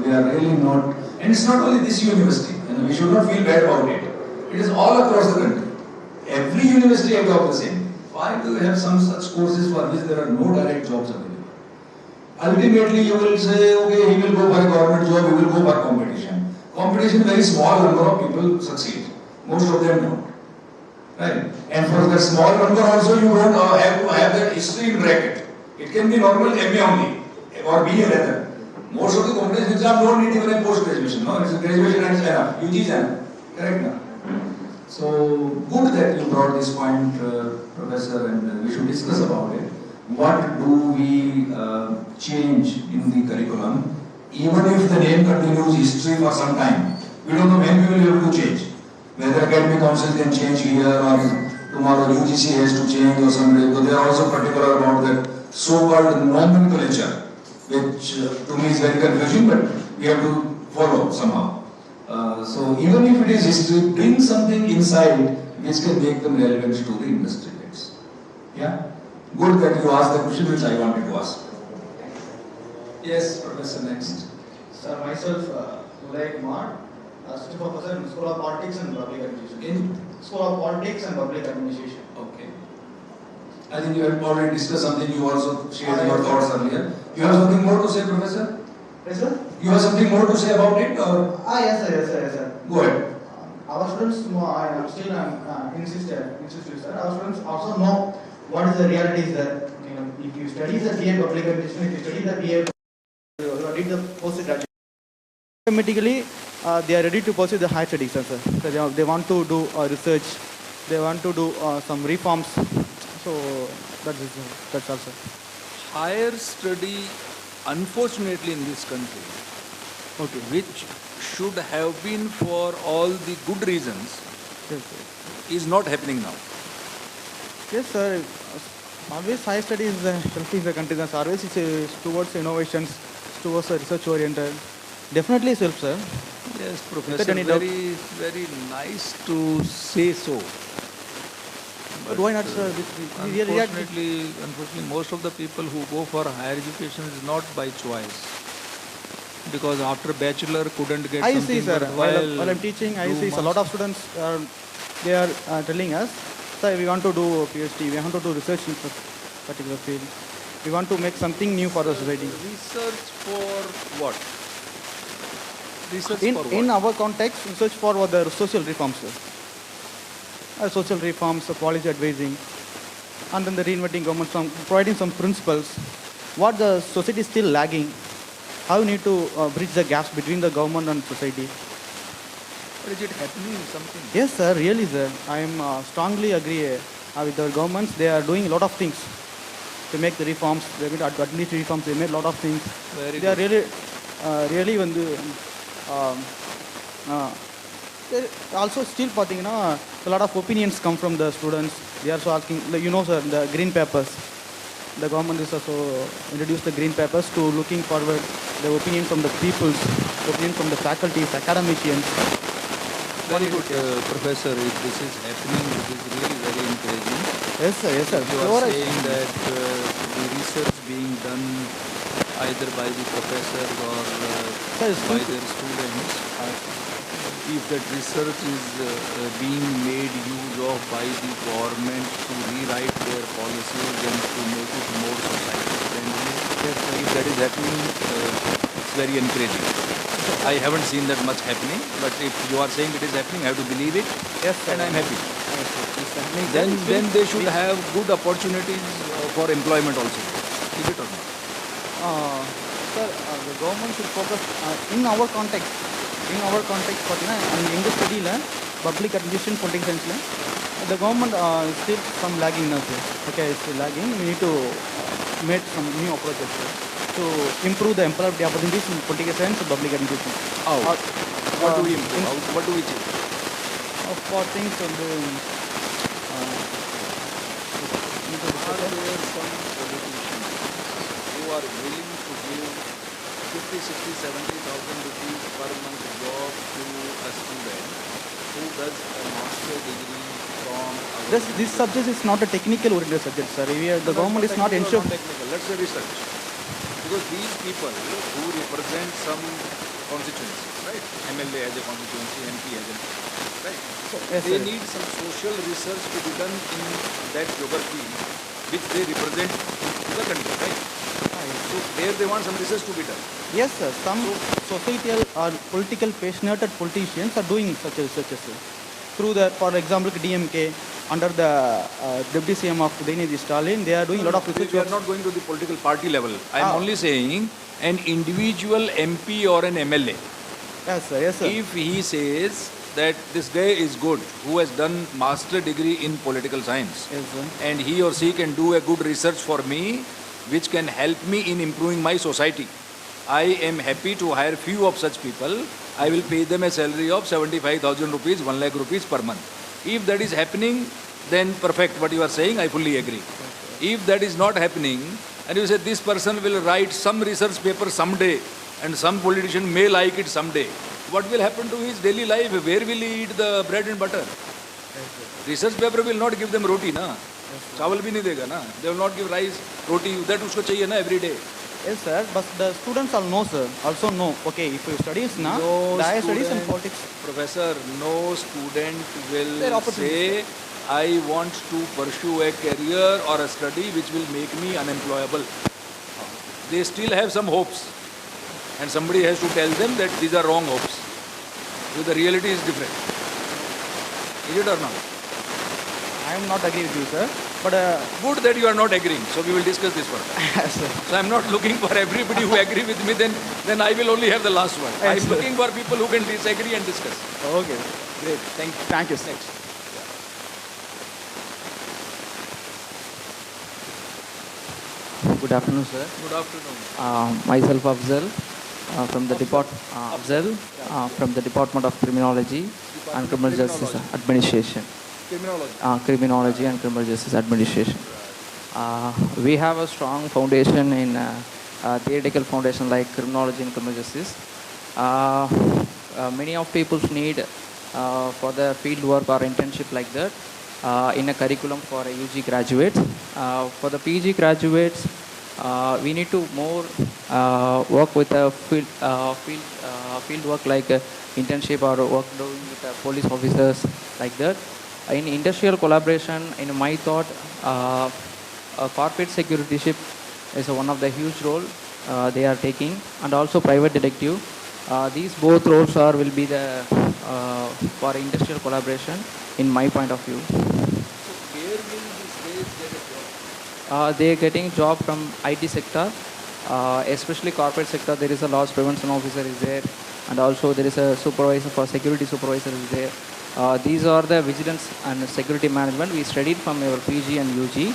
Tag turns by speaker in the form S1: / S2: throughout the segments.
S1: they are really not. And it's not only this university. We should not feel bad about it. It is all across the country. Every university adopts the same. Why do you have some such courses for which there are no direct jobs available? Ultimately, you will say, okay, he will go for a government job, he will go for competition. Competition, very small number of people succeed. Most of them don't. Right? And for the small number also, you don't have to have that history in bracket. It can be normal MA only, or BA rather. Most of the competition exam don't need even a post-graduation. No, it's a graduation and it's enough. UG is enough. Correct now? So, good that you brought this point, Professor, and we should discuss about it. What do we change in the curriculum, even if the name continues history for some time? We don't know when we will be able to change. Whether Academic Council can change here or tomorrow UGC has to change or somebody. So they are also particular about that so-called nomenclature, which to me is very confusing, but we have to follow somehow. So even if it is history, bring something inside which can make them relevant to the industry. Yeah? Good that you asked the question which I wanted to ask. Yes, Professor, next.
S2: Sir, myself, Ulay Kumar, Assistant Professor in School of Politics and Public Administration.
S1: In
S2: School of Politics and Public Administration.
S1: Okay. I think you have already discussed something, you also shared your thoughts earlier. You have something more to say, Professor?
S2: Yes, sir?
S1: You have something more to say about it, or?
S2: Yes, sir.
S1: Go ahead.
S2: Our students, I'm still insist, sir. Our students also know what is the reality is that if you study the BA Public Administration, if you study the BA, you need the postgraduate. Automatically, they are ready to pursue the higher studies, sir. So they want to do research, they want to do some reforms. So that's also.
S3: Higher study, unfortunately, in this country,
S2: Okay.
S3: which should have been for all the good reasons,
S2: Yes, sir.
S3: is not happening now.
S2: Yes, sir. Always higher study is helping the country. Always it's towards innovations, towards research oriented. Definitely it helps, sir.
S3: Yes, Professor, very nice to say so.
S2: But why not, sir?
S3: Unfortunately, most of the people who go for higher education is not by choice. Because after bachelor couldn't get
S2: I
S3: something
S2: see, sir.
S3: worthwhile.
S2: While I'm teaching, I see a lot of students, they are telling us, sir, we want to do PhD, we want to do research in particular field. We want to make something new for the society.
S3: Research for what? Research for what?
S2: In our context, research for what the social reforms, sir. Social reforms, policy advising, and then the reinventing government, providing some principles. What the society is still lagging, how we need to bridge the gaps between the government and society.
S3: But is it happening something?
S2: Yes, sir, really, sir. I am strongly agree with the governments. They are doing a lot of things to make the reforms. They made administrative reforms. They made a lot of things.
S3: Very
S2: they
S3: good.
S2: are really when also still a lot of opinions come from the students. They are also asking, sir, the green papers. The government is also introduced the green papers to looking forward the opinion from the peoples, opinion from the faculties, academicians.
S3: Very good, Professor. If this is happening, it is really very encouraging.
S2: Yes, sir. Yes, sir.
S3: You are saying that the research being done either by the professors or by their students, if that research is being made use of by the government to rewrite their policies and to make it more society friendly, if that is happening, it's very encouraging. I haven't seen that much happening, but if you are saying it is happening, I have to believe it.
S2: Yes, sir.
S3: And I am happy. Then they should have good opportunities for employment also. Is it or not?
S2: Sir, the government should focus in our context. In English study, public administration, politics science, the government is still some lagging now. Okay, it's still lagging. We need to make some new approaches to improve the employability opportunities in political science and public administration.
S3: How? What do we improve? What do we change?
S2: For things on the
S3: Are there some politicians who are willing to give 50, 60, 70,000 rupees per month job to a student who does a master degree from
S2: this subject is not a technical oriented subject, sir. The government is not ensuring.
S3: Technical. Let's say research. Because these people who represent some
S4: constituency, right? MLA as a constituency, MP as a right?
S2: Yes,
S4: They
S2: sir.
S4: need some social research to be done in that geography which they represent to the country, right? So there they want some research to be done.
S2: Yes, sir. Some societal or political passionate politicians are doing such researches, sir. Through the, for example, DMK, under the Deputy CM of Udayanidhi Stalin, they are doing a lot of research.
S4: We are not going to the political party level. I am only saying an individual MP or an MLA.
S2: Yes, sir. Yes, sir.
S4: If he says that this guy is good, who has done master degree in political science,
S2: Yes, sir.
S4: and he or she can do a good research for me, which can help me in improving my society, I am happy to hire few of such people. I will pay them a salary of 75,000 rupees, 1 lakh rupees per month. If that is happening, then perfect. What you are saying, I fully agree. If that is not happening, and you say this person will write some research paper someday, and some politician may like it someday, what will happen to his daily life? Where will he eat the bread and butter? Research paper will not give them roti, na? Chawal bhi nahi dega, na? They will not give rice, roti. That usko chahiye na every day.
S2: Yes, sir. But the students all know, sir. Also know. Okay, if you studies now, the higher studies in politics.
S4: Professor, no student will
S2: Their opportunity,
S4: say, I want to pursue a career or a study which will make me unemployable. They still have some hopes. And somebody has to tell them that these are wrong hopes. So the reality is different. Is it or not?
S2: I am not agree with you, sir. But
S4: Good that you are not agreeing. So we will discuss this further.
S2: yes, sir.
S4: So I am not looking for everybody who agree with me, then I will only have the last word. I
S2: Yes,
S4: am
S2: sir.
S4: looking for people who can disagree and discuss.
S2: Okay,
S4: Great. Thank you.
S2: thank you, sir.
S4: Next.
S5: Good afternoon, sir.
S4: Good afternoon.
S5: Myself Afzal from the from the Department of Criminology and Criminal Justice Administration. Criminology and Criminal Justice Administration. We have a strong foundation in theoretical foundation like criminology and criminal justice. Many of people need for the field work or internship like that in a curriculum for a UG graduate. For the PG graduates, we need to more work with a field work like internship or work doing with police officers like that. In industrial collaboration, in my thought, corporate securityship is one of the huge role they are taking, and also private detective. These both roles will be the for industrial collaboration in my point of view.
S4: Where will these guys get a job?
S5: They are getting job from IT sector, especially corporate sector. There is a loss prevention officer is there, and also there is a supervisor for security supervisor is there. These are the vigilance and security management we studied from our PG and UG.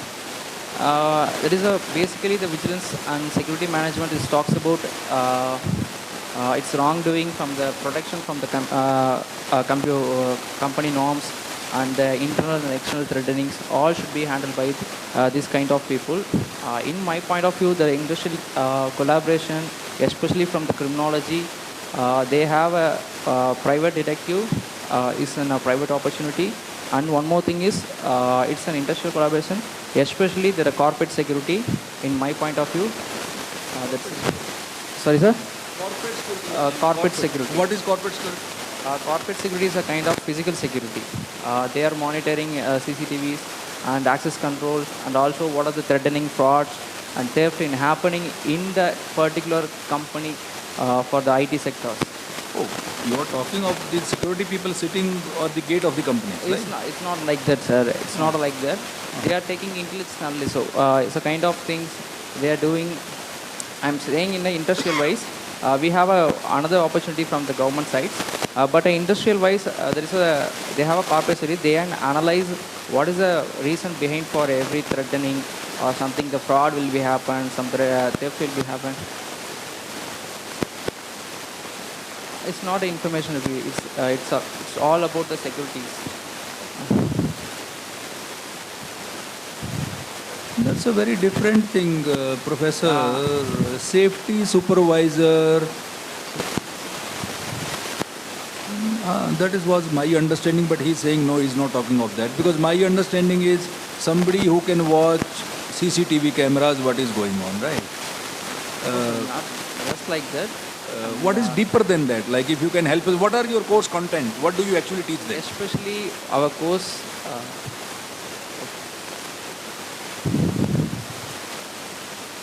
S5: That is basically the vigilance and security management is talks about its wrongdoing from the protection from the company norms and the internal and external threatenings. All should be handled by this kind of people. In my point of view, the industrial collaboration, especially from the criminology, they have a private detective is a private opportunity, and one more thing is it's an industrial collaboration, especially the corporate security. In my point of view, sorry, sir. Corporate security.
S4: What is corporate security?
S5: Corporate security is a kind of physical security. They are monitoring CCTVs and access controls, and also what are the threatening frauds and theft in happening in the particular company for the IT sectors.
S4: Oh, you are talking of the security people sitting at the gate of the company, right?
S5: It's not like that, sir. It's not like that. They are taking intelligence analysis. So it's a kind of things they are doing. I'm saying in the industrial wise, we have another opportunity from the government side. But industrial wise, they have a corporate study. They analyze what is the reason behind for every threatening or something. The fraud will be happen, some theft will be happen. It's not information. It's all about the securities.
S3: That's a very different thing, Professor. Safety supervisor. That was my understanding, but he's saying no, he's not talking of that. Because my understanding is somebody who can watch CCTV cameras, what is going on, right?
S5: Not just like that.
S4: What is deeper than that? Like if you can help us, what are your course content? What do you actually teach them?
S5: Especially our course.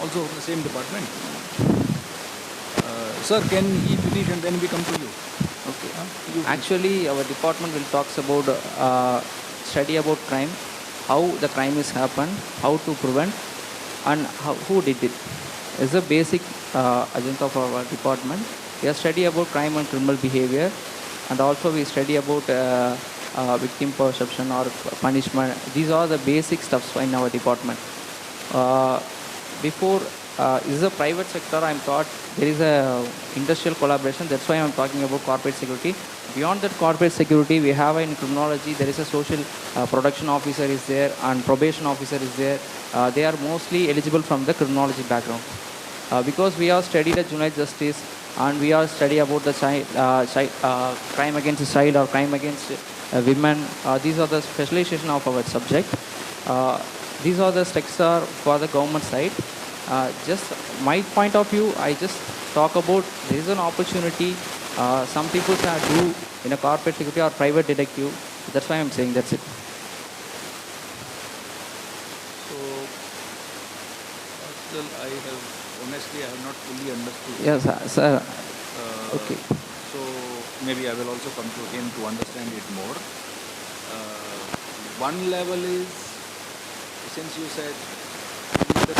S4: Also from the same department. Sir, can he finish and then we come to you?
S5: Okay.
S4: You
S5: Actually, our department will talks about study about crime, how the crime is happened, how to prevent, and who did it. Is the basic agenda of our department. We have study about crime and criminal behavior, and also we study about victim perception or punishment. These are the basic stuffs in our department. Before this is a private sector, I'm taught there is a industrial collaboration. That's why I'm talking about corporate security. Beyond that corporate security, we have in criminology, there is a social production officer is there and probation officer is there. They are mostly eligible from the criminology background. Because we are studied at juvenile justice and we are study about the crime against the child or crime against women. These are the specialization of our subject. These are the structure for the government side. Just my point of view, I just talk about there is an opportunity. Some people can do in a corporate security or private detective. That's why I'm saying that's it.
S4: So, still honestly, I have not fully understood.
S5: Yes, sir. Okay.
S4: So, maybe I will also come to him to understand it more. One level is, since you said, the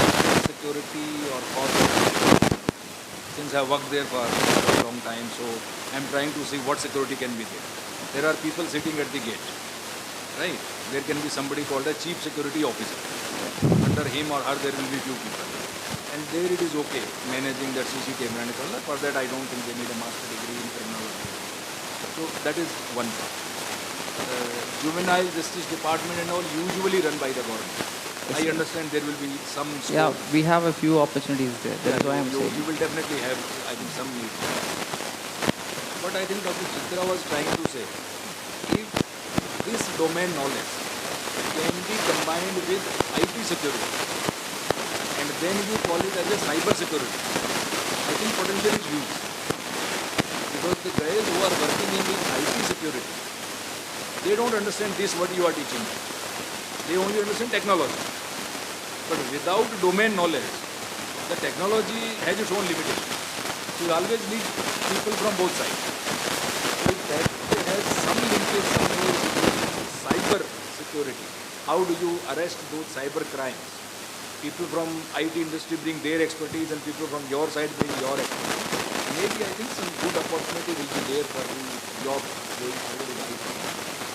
S4: security or corporate, since I worked there for a long time, so I'm trying to see what security can be there. There are people sitting at the gate, right? There can be somebody called a chief security officer. Under him or her, there will be few people. And there it is okay, managing that CC camera and all that. For that, I don't think they need a master degree in criminology. So that is one part. Juvenile justice department and all usually run by the government. I understand there will be some scope.
S5: Yeah, we have a few opportunities there. That's why I'm saying.
S4: You will definitely have, I think, some need. But I think Dr. Chitra was trying to say, if this domain knowledge can be combined with IT security, and then you call it as a cyber security, I think potential is huge. Because the guys who are working in the IT security, they don't understand this what you are teaching. They only understand technology. But without domain knowledge, the technology has its own limitations. So you always need people from both sides. If that has some linkage with cyber security, how do you arrest those cyber crimes? People from IT industry bring their expertise and people from your side bring your expertise. Maybe I think some good opportunity will be there for the job going forward in IT.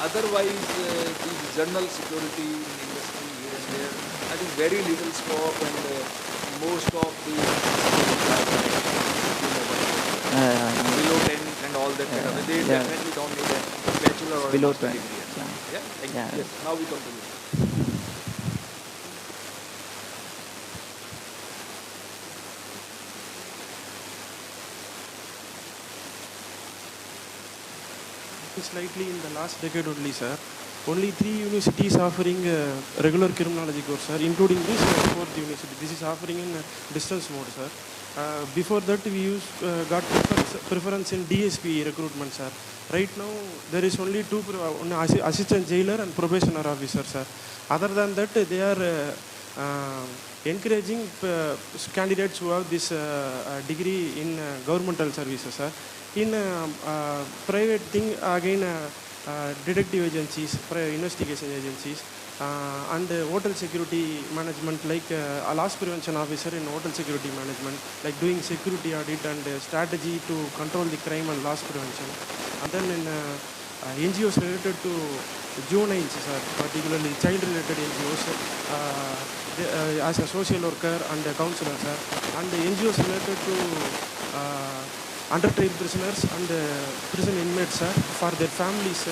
S4: Otherwise, the general security in industry here and there, I think very little scope and most of the below 10 and all that kind of thing. They definitely don't need a bachelor or
S5: Below
S4: a master
S5: 10.
S4: degree. Yeah, thank you.
S5: Yeah.
S4: Yes, now we come to you.
S6: Slightly in the last decade only, sir. Only 3 universities offering regular criminology course, sir, including this 4th university. This is offering in distance mode, sir. Before that, we got preference in DSP recruitment, sir. Right now, there is only one assistant jailer and probationer officer, sir. Other than that, they are encouraging candidates who have this degree in governmental services, sir. In private thing, again, detective agencies, investigation agencies, and hotel security management, like a loss prevention officer in hotel security management, like doing security audit and strategy to control the crime and loss prevention. And then in NGOs related to juveniles, sir, particularly child-related NGOs, as a social worker and a counselor, sir, and NGOs related to under-trial prisoners and prison inmates, sir, for their families,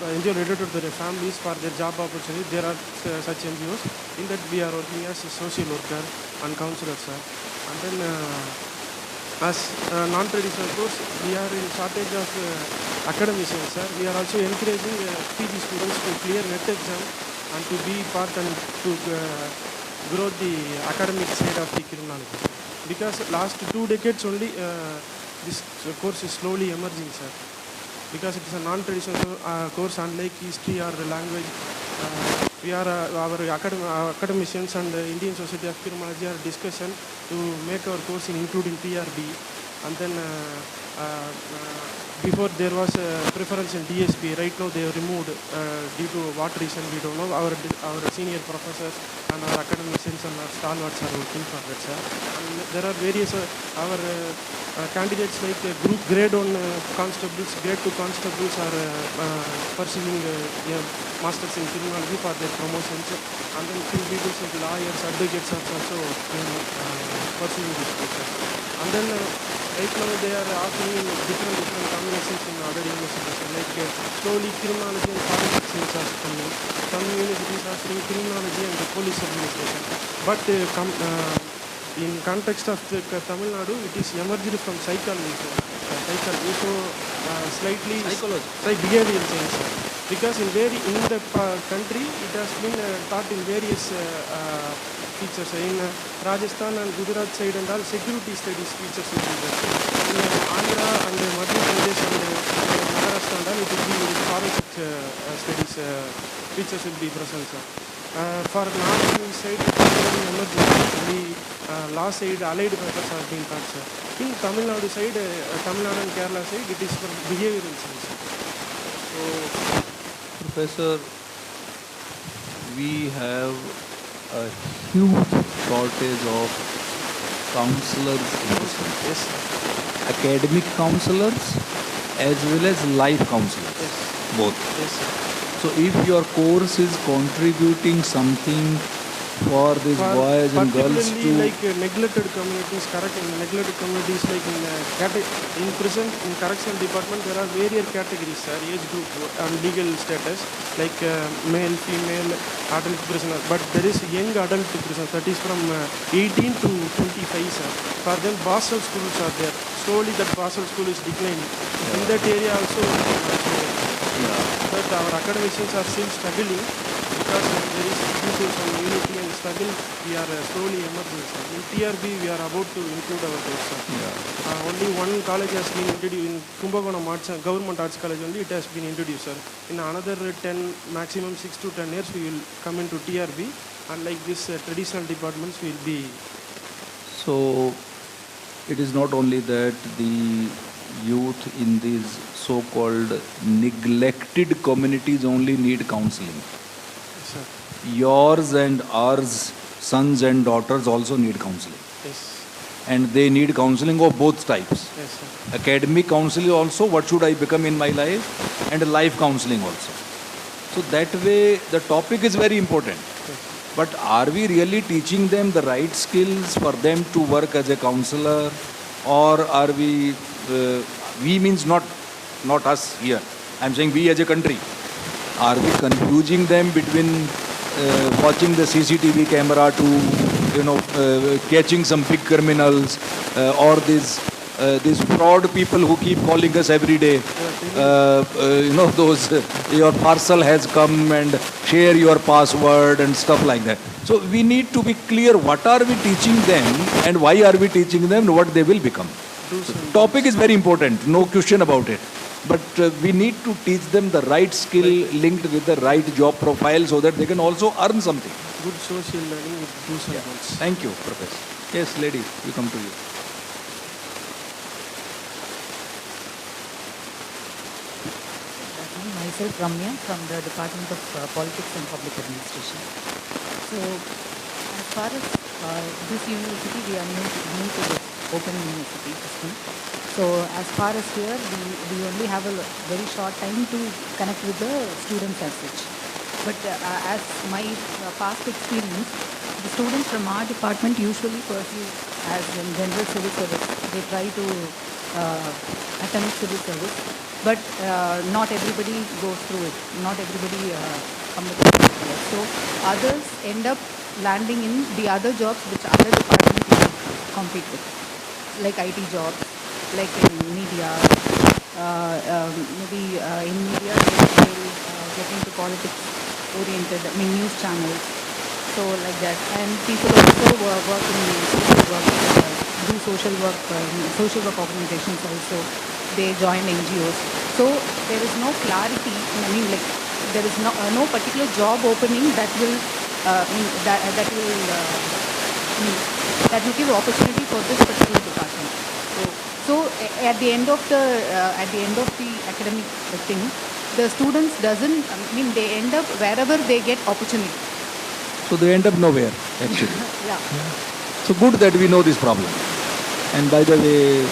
S6: NGO related to their families for their job opportunities. There are such NGOs. In that we are working as a social worker and counselor, sir. And then as non-traditional course, we are in shortage of academicians, sir. We are also encouraging PG students to clear NET exam and to be part and to grow the academic side of the criminology. because last 2 decades only this course is slowly emerging, sir. Because it is a non-traditional course, unlike history or language. We are our academicians and the Indian Society of Criminology are discussion to make our course including TRB, and then before there was a preference in DSP. Right now they have removed due to what reason we don't know. Our senior professors and our academicians and our stalwarts are working for that, sir. And there are various our candidates like group grade 1 constables, grade 2 constables are pursuing masters in criminology for their promotions, and then few people like lawyers, advocates are also pursuing this course. And then right now they are offering different combinations in other universities, like slowly criminology and forensic science are coming. Some universities are offering criminology and the police administration, but in context of Tamil Nadu, it is emerged from psychology, so slightly behavioral science. Because in the country, it has been taught in various features. In Rajasthan and Gujarat side and all, security studies features will be there. In Andhra and Madhya Pradesh and Maharashtra and all, it will be forensic studies features will be present, sir. For north side, emergency, law side, allied papers are being taught, sir. In Tamil Nadu side, Tamil Nadu and Kerala side, it is for behavioral science.
S3: So, Professor, we have a huge shortage of counselors in this country.
S6: Yes, sir.
S3: Academic counselors as well as life counselors,
S6: Yes.
S3: both.
S6: Yes, sir.
S3: So if your course is contributing something for these boys and girls to...
S6: Particularly like neglected communities, neglected communities like in prison, in correctional department, there are various categories, sir, age group and legal status, like male, female, adult prisoner. But there is young adult prisoner, that is from 18 to 25, sir. For them, Basel schools are there. Slowly that Basel school is declining. In that area also, but our academicians are still struggling because there is due to some unity and struggle, we are slowly emerging, sir. In TRB, we are about to include our course, sir. Only one college has been introduced in Kumbakonam Arts, Government Arts College only, it has been introduced, sir. In another 10, maximum 6 to 10 years, we will come into TRB, and like this traditional departments will be...
S3: So, it is not only that the youth in these so-called neglected communities only need counseling.
S6: Yes, sir.
S3: Yours and ours, sons and daughters also need counseling.
S6: Yes.
S3: And they need counseling of both types.
S6: Yes, sir.
S3: Academic counseling also, what should I become in my life, and life counseling also. So that way the topic is very important.
S6: Yes.
S3: But are we really teaching them the right skills for them to work as a counselor, or are we means not us here, I'm saying we as a country, are we confusing them between watching the CCTV camera to catching some big criminals, or these fraud people who keep calling us every day, those your parcel has come and share your password and stuff like that. So we need to be clear, what are we teaching them and why are we teaching them and what they will become. So topic is very important, no question about it. But we need to teach them the right skill linked with the right job profile so that they can also earn something.
S6: Good social learning with do's and don'ts.
S3: Thank you, Professor. Yes, lady, we come to you.
S7: Myself, Ramya, from the Department of Politics and Public Administration. So, as far as this university, we are new to the open university system. So, as far as here, we only have a very short time to connect with the students as such. But as my past experience, the students from our department usually pursue as in general civil service. They try to attempt civil service. But not everybody goes through it. Not everybody commits to it. So others end up landing in the other jobs which other departments compete with, like IT jobs, like in media. Maybe in media they'll get into politics-oriented, news channels. So like that. And people also work in social work, do social work organizations also. They join NGOs. So there is no clarity. I mean, like there is no particular job opening that will that will give opportunity for this particular department. So at the end of the academic thing, the students doesn't. I mean, they end up wherever they get opportunity.
S4: So they end up nowhere, actually.
S7: Yeah.
S4: So good that we know this problem. And by the way,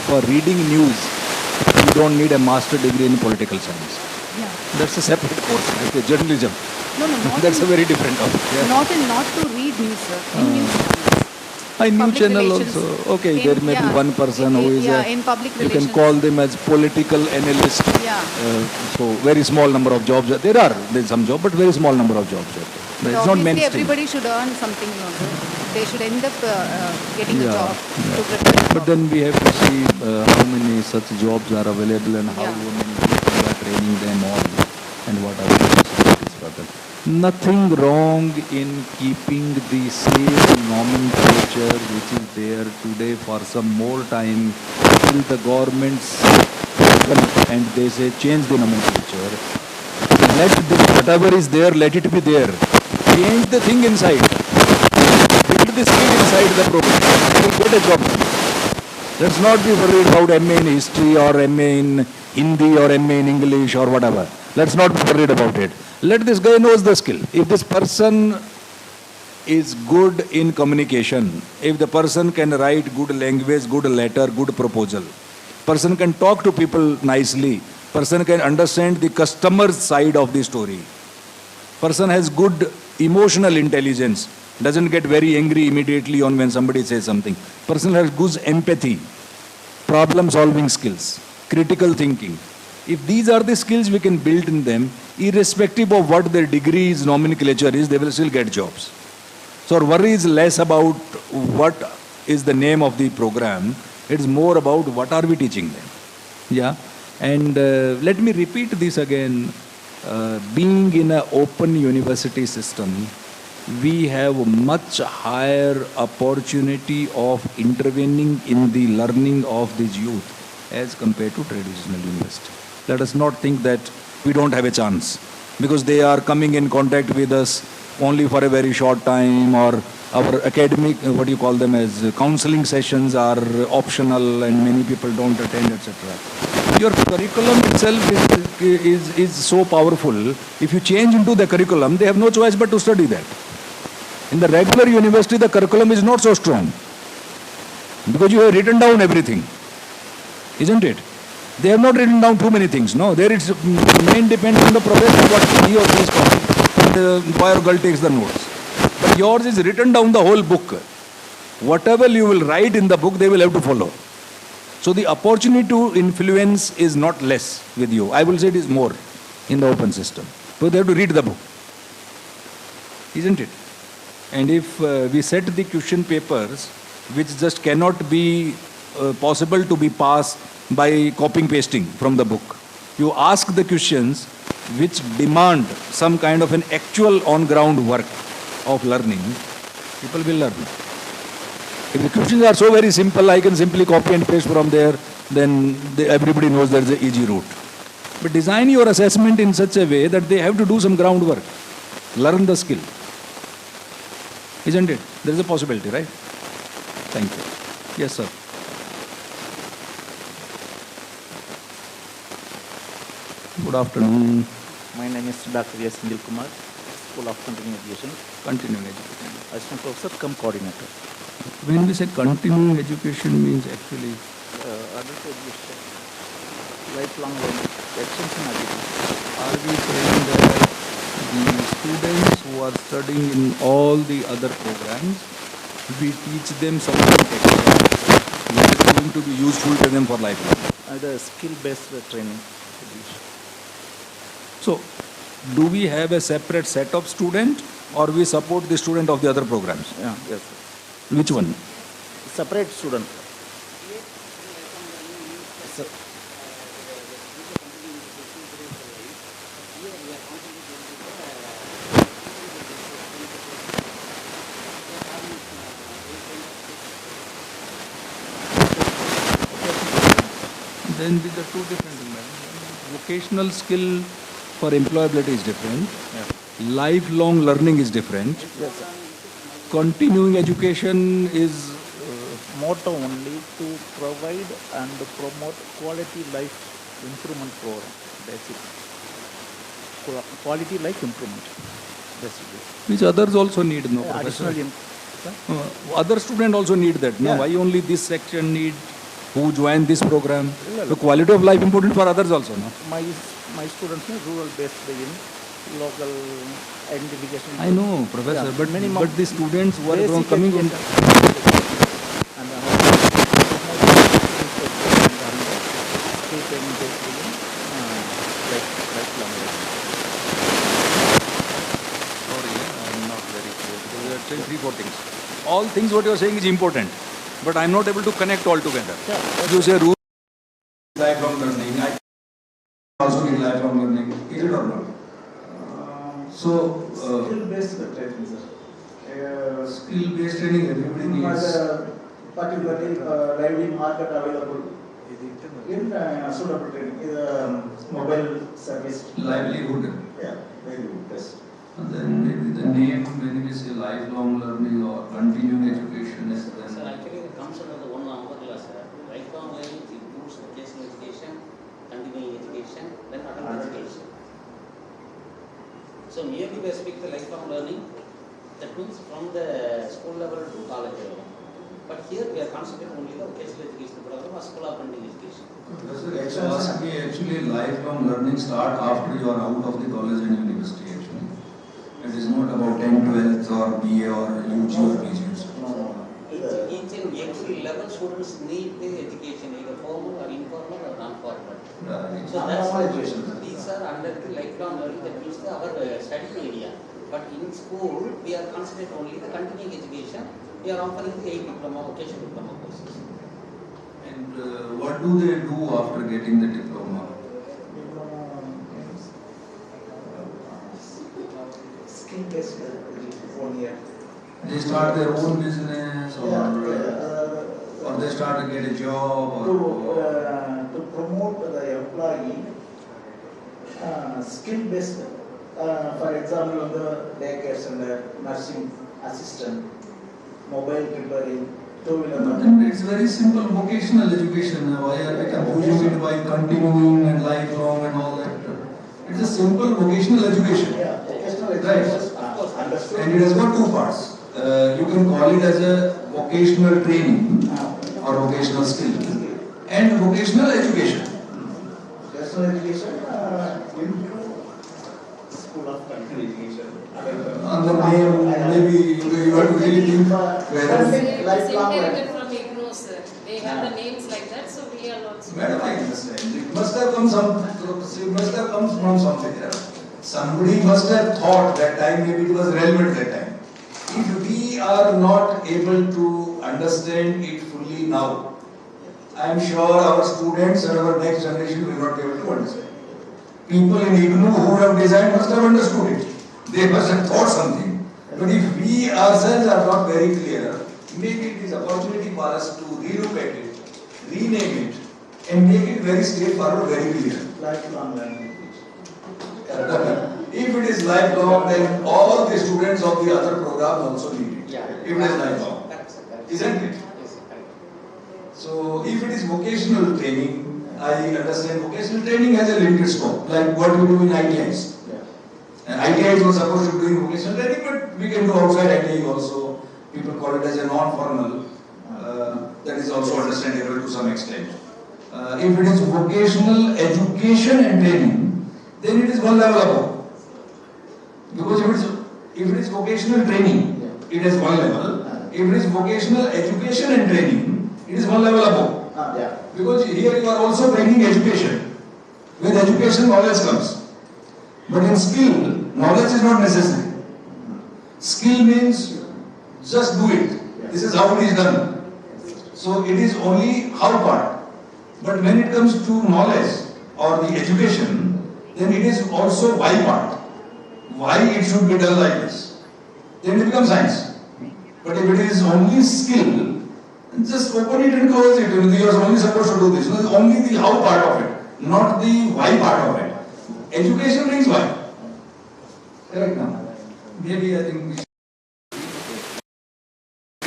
S4: for reading news, you don't need a master degree in political science.
S7: Yeah.
S4: That's a separate course, like journalism.
S7: No, not
S4: That's
S7: in,
S4: a very different topic. Yeah.
S7: not to read news, sir. In news channels.
S4: News
S7: Public
S4: channel
S7: relations.
S4: also. Okay,
S7: In-
S4: there may be
S7: yeah.
S4: one person who is
S7: in public
S4: you can
S7: relations.
S4: call them as political analyst.
S7: Yeah.
S4: So very small number of jobs. There's some job, but very small number of jobs. But it's not
S7: Obviously,
S4: mainstream.
S7: everybody should earn something, sir. They should end up getting a
S4: Yeah,
S7: job
S4: yeah.
S7: to prepare.
S4: But then we have to see how many such jobs are available and how
S7: Yeah.
S4: many people are training them on and what are the possibilities for them. Nothing wrong in keeping the same nomenclature which is there today for some more time till the governments open and they say change the nomenclature. Let this, whatever is there, let it be there. Change the thing inside. Build the skill inside the program. You will get a job done. Let's not be worried about MA in history or MA in Hindi or MA in English or whatever. Let's not be worried about it. Let this guy knows the skill. If this person is good in communication, if the person can write good language, good letter, good proposal, person can talk to people nicely, person can understand the customer's side of the story, person has good emotional intelligence, doesn't get very angry immediately on when somebody says something, person has good empathy, problem solving skills, critical thinking. If these are the skills we can build in them, irrespective of what their degrees, nomenclature is, they will still get jobs. So our worry is less about what is the name of the program, it's more about what are we teaching them. Yeah. And let me repeat this again. Being in an open university system, we have much higher opportunity of intervening in the learning of these youth as compared to traditional university. Let us not think that we don't have a chance because they are coming in contact with us only for a very short time, or our academic, what you call them as counseling sessions are optional and many people don't attend, etc. Your curriculum itself is so powerful. If you change into the curriculum, they have no choice but to study that. In the regular university, the curriculum is not so strong because you have written down everything, isn't it? They have not written down too many things. No, there it's main depends on the professor what he or she is talking. The boy or girl takes the notes. But yours is written down the whole book. Whatever you will write in the book, they will have to follow. So the opportunity to influence is not less with you. I will say it is more in the open system. So they have to read the book, isn't it? And if we set the question papers, which just cannot be possible to be passed by copying pasting from the book. You ask the questions which demand some kind of an actual on-ground work of learning, people will learn. If the questions are so very simple, I can simply copy and paste from there, then everybody knows there is an easy route. But design your assessment in such a way that they have to do some groundwork, learn the skill. Isn't it? There is a possibility, right? Thank you. Yes, sir. Good afternoon.
S8: My name is Dr. S. Nil Kumar, School of Continuing Education.
S4: Continuing education.
S8: Assistant Professor cum Coordinator.
S4: When we say continuing education means actually
S8: Adult Education, Lifelong Learning, Extension Education.
S4: are we saying that the students who are studying in all the other programs, we teach them something extra which is going to be useful to them for lifelong?
S8: The skill-based training.
S4: So, do we have a separate set of students or we support the student of the other programs?
S8: Yeah, yes. Sir.
S4: Which one?
S8: Separate student.
S3: Then these are two different things. Vocational skill for employability is different.
S8: Yeah.
S3: Lifelong learning is different.
S8: Yes, sir.
S3: Continuing education is
S8: Motto only to provide and promote quality life improvement program. That's it. Quality life improvement. That's it.
S3: which others also need, no,
S8: Yeah,
S3: Professor?
S8: additional
S3: Other students also need that. No,
S8: Yeah.
S3: why only this section need who join this program?
S8: Yeah.
S3: The quality of life important for others also, no?
S8: my students are rural based in local identification.
S3: I know, Professor,
S8: Yeah,
S3: but
S8: minimum
S3: the students who are
S8: basic
S3: coming from
S8: and lifelong learning.
S3: Sorry, I'm not very clear. Because you are saying three, four things. All things what you are saying is important, but I'm not able to connect all together.
S8: Yeah,
S3: You say rule.
S1: Lifelong learning. I also need lifelong learning. Is it or not?
S2: Skill-based training, sir.
S1: Skill-based training, everybody needs.
S2: Particularly lively market available in suitable training, mobile service.
S1: Livelihood.
S2: Yeah, very good. Best.
S1: And then maybe the name, when we say lifelong learning or continuing education is then.
S9: Sir, actually it comes under the one umbrella, sir. Lifelong learning includes vocational education, continuing education, then adult education. So merely we speak the lifelong learning, that means from the school level to college level. But here we are concentrating only the vocational education program or school of continuing education.
S1: Actually, lifelong learning start after you are out of the college and university. Actually, it is not about 10th, 12th or BA or UG or PG.
S9: Each and every level students need the education, either formal or informal or non-formal.
S1: Right.
S9: So that's these are under the lifelong learning, that means our study area. But in school, we are concentrating only the continuing education. We are offering the 8 diploma, vocational diploma courses.
S1: And what do they do after getting the diploma?
S2: Skill-based 1 year.
S1: They start their own business or they start to get a job or
S2: To promote the employee, skill-based, for example, the daycare center, nursing assistant, mobile repairing, two-wheeler.
S1: it's very simple vocational education. Why are we confusing it by continuing and lifelong and all that? It's a simple vocational education.
S2: Yeah, vocational
S1: Right.
S2: education, understood.
S1: And it has got two parts. You can call it as a vocational training or vocational skill and vocational education.
S2: Vocational education, school of continuing education.
S1: On the name, maybe you have to really think whether.
S2: Lifelong
S10: It's
S2: learning.
S10: inherited from IGNOU, sir. They have the names like that, so we are also.
S1: Madam, I understand. It must have come from somewhere. Somebody must have thought that time, maybe it was relevant that time. If we are not able to understand it fully now, I am sure our students and our next generation will not be able to understand. People in IGNOU who have designed must have understood it. They must have thought something. But if we ourselves are not very clear, maybe it is opportunity for us to relook at it, rename it, and make it very straightforward, very clear.
S2: Lifelong learning.
S1: If it is lifelong, then all the students of the other programs also need it.
S9: Yeah.
S1: If it is lifelong,
S9: Correct, sir, correct.
S1: isn't it?
S9: Yes, sir, correct.
S1: So, if it is vocational training, I understand vocational training has a limited scope, like what we do in ITIs. And ITIs were supposed to be doing vocational training, but we can do outside ITI also. People call it as a non-formal. That is also understandable to some extent. If it is vocational education and training, then it is one level above. Because if it is vocational training, it is one level. If it is vocational education and training, it is one level above.
S2: Yeah.
S1: Because here you are also bringing education. With education, knowledge comes. But in skill, knowledge is not necessary. Skill means just do it. This is how it is done. So it is only how part. But when it comes to knowledge or the education, then it is also why part. Why it should be done like this. Then it becomes science. But if it is only skill, Just open it and close it. You are only supposed to do this. Only the how part of it, not the why part of it. Education means why. Correct now. Maybe I think we should.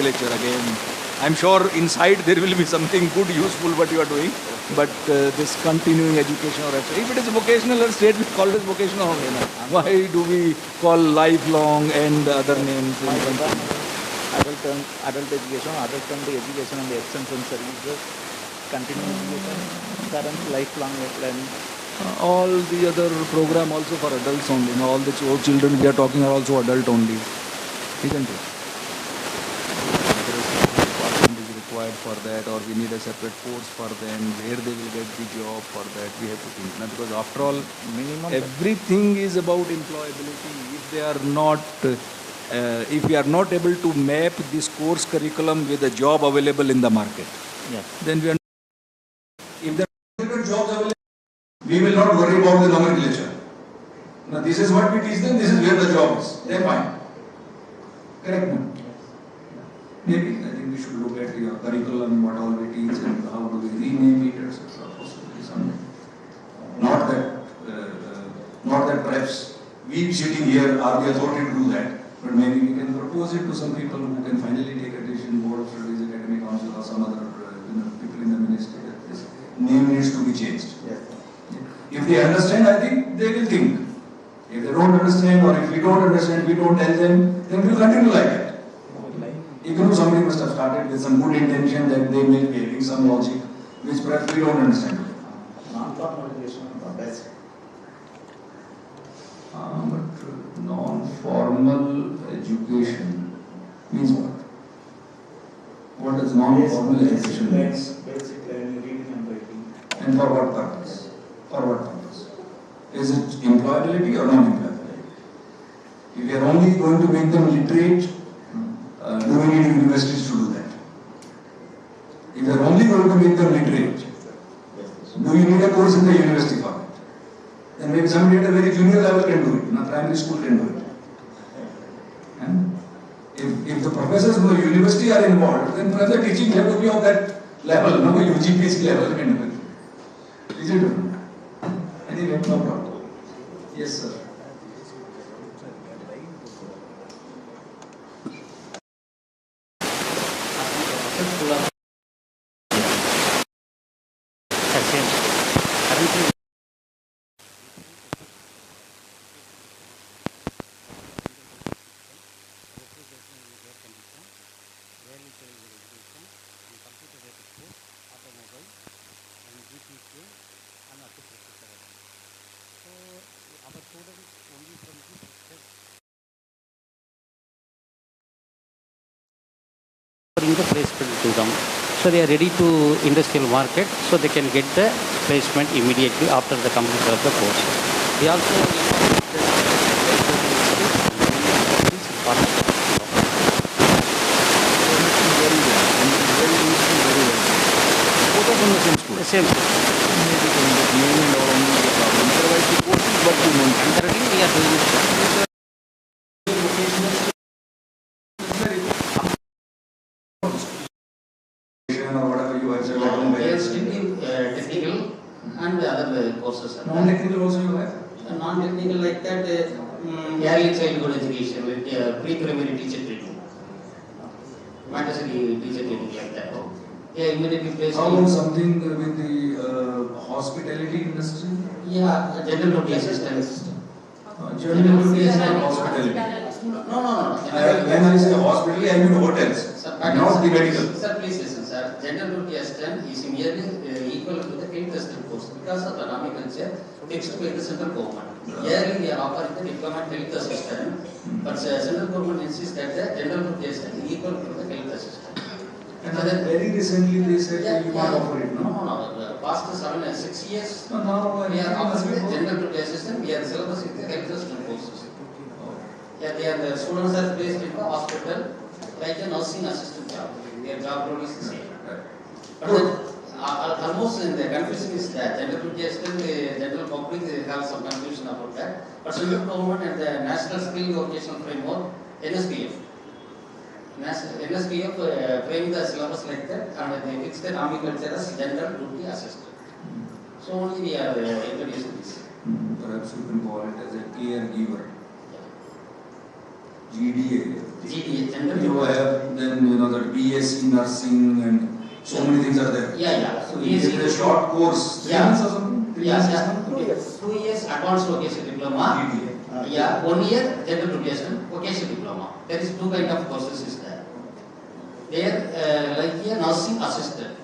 S4: Lecture again. I'm sure inside there will be something good, useful what you are doing. But this continuing education or if it is vocational or state, we call it vocational. Why do we call lifelong and other names?
S8: Adult education, adult and the education and the extension services, continuing education, current lifelong learning.
S4: All the other program also for adults only. All the children we are talking are also adult only. Isn't it? Department is required for that, or we need a separate course for them, where they will get the job for that. We have to think. Now, because after all, everything is about employability. If they are not, if we are not able to map this course curriculum with a job available in the market, then we are.
S1: If there are different jobs available, we will not worry about the nomenclature. Now, this is what we teach them. This is where the job is. Then fine. Correct me. Maybe I think we should look at your curriculum, what all we teach, and how do we rename it, etc. Possibly someday. Not that perhaps we sitting here are the authority to do that, but maybe we can propose it to some people who can finally take a decision, board of studies, academic council, or some other people in the ministry that this name needs to be changed. If they understand, I think they will think. If they don't understand, or if we don't understand, we don't tell them, then we will continue like that. Even though somebody must have started with some good intention that they may be having some logic, which perhaps we don't understand.
S2: Non-formal education is the best.
S1: But non-formal education means what? What does non-formal education mean?
S2: Basic learning, reading and writing.
S1: And for what purpose? For what purpose? Is it employability or non-employability? If we are only going to make them literate, do we need universities to do that? If we are only going to make them literate, do you need a course in the university for that? Then maybe somebody at a very junior level can do it, in a primary school can do it. And if the professors from the university are involved, then perhaps the teaching have to be of that level, no UGPC level kind of thing. Is it? Anyway, no problem. Yes, sir.
S9: In the placement to them. So they are ready to industrial market, so they can get the placement immediately after the completion of the course. They also the same school. Currently we are doing it. Technical and other courses.
S1: Non-technical also you have?
S9: Non-technical like that, early childhood education, like pre-primary teacher training, Montessori teacher training like that. Yeah, immediately placed.
S1: How about something with the hospitality industry?
S9: Yeah, general duty assistants.
S1: General duty assistant hospitality.
S9: No.
S1: When I say hospitality, I mean hotels,
S9: Sir,
S1: not the medical.
S9: Sir, please listen, sir. General duty assistant is nearly equal to the field assistant course because of the nomenclature fixed by the central government. Yearly we are offering the diploma field assistant, but central government insists that the general duty assistant is equal to the field assistant.
S1: And very recently they said you can't offer it, no?
S9: No. Past 6 years,
S1: No, now
S9: we are offering the general duty assistant. We are syllabus with the health assistant courses. Yeah, the students are placed in the hospital like a nursing assistant job. Their job role is the same. But almost in the confusion is that general duty assistant, the general public they have some confusion about that. But central government and the National Skill Vocational Framework, NSPF, NSPF framed the syllabus like that and they fixed the nomenclature as general duty assistant. So only we are introducing this.
S1: Perhaps you can call it as a caregiver. GDA.
S9: GDA, general
S1: You
S9: duty.
S1: have then the BSc nursing and so many things are there.
S9: Yeah.
S1: So you get a short course, 3 months or something? 3 months, 6 months?
S9: 2 years advanced vocational diploma.
S1: GDA.
S9: Yeah, 1 year general education vocational diploma. There is 2 kind of courses is there. There like a nursing assistant.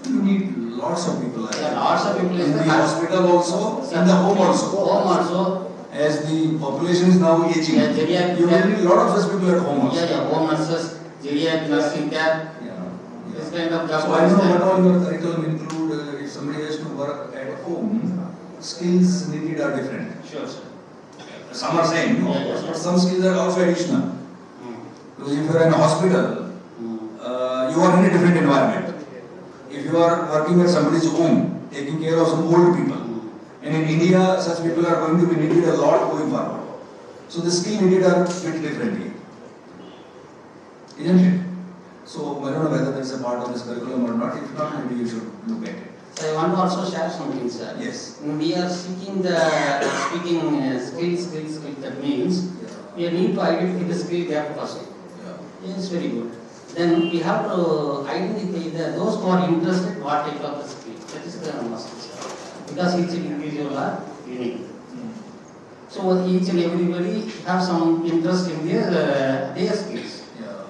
S1: You need lots of people.
S9: Lots of people
S1: in the hospital also, in the home also.
S9: Home also.
S1: As the population is now aging, you will need a lot of such people at home also.
S9: Home nurses, geriatric nursing care. This kind of job.
S1: So I don't know what all your curriculum include. If somebody has to work at home, skills needed are different.
S9: Sure.
S1: Some are same, but some skills are also additional. Because if you are in a hospital, you are in a different environment. If you are working at somebody's home, taking care of some old people, and in India, such people are going to be needed a lot going forward. So the skill needed are a bit differently. Isn't it? So I don't know whether that's a part of this curriculum or not. If not, maybe you should look at it.
S9: So I want to also share something, sir.
S1: Yes.
S9: We are seeking the skills. That means we need to identify the skill gap first. Yes, very good. Then we have to identify those who are interested what type of the skill. That is the must, sir. Because each individual are unique. So each and everybody have some interest in their skills.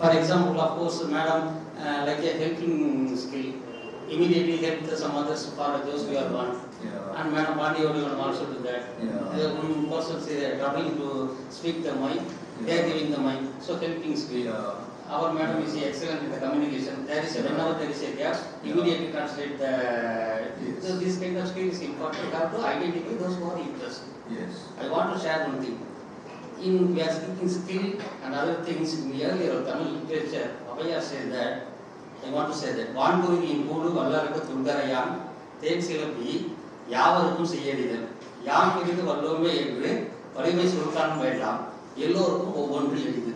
S9: For example, of course, madam, like a helping skill, immediately help some others for those who are one. And madam Pandi will also do that. One person say troubling to speak the mic, they are giving the mic. So helping skill. Our madam is excellent in the communication. There is whenever there is a gap, immediately translate the. So this kind of skill is important. You have to identify those who are interested.
S1: Yes.
S9: I want to share one thing. We are speaking skill and other things in the earlier Tamil literature. Abhaya said that. I want to say that. Vaankuruvi impodu vallarukku thundarayam then silapi yavarukkum seyyadidal yam irithu vallome endru valivai solkan vedam ellorukkum ovvondru elidhu.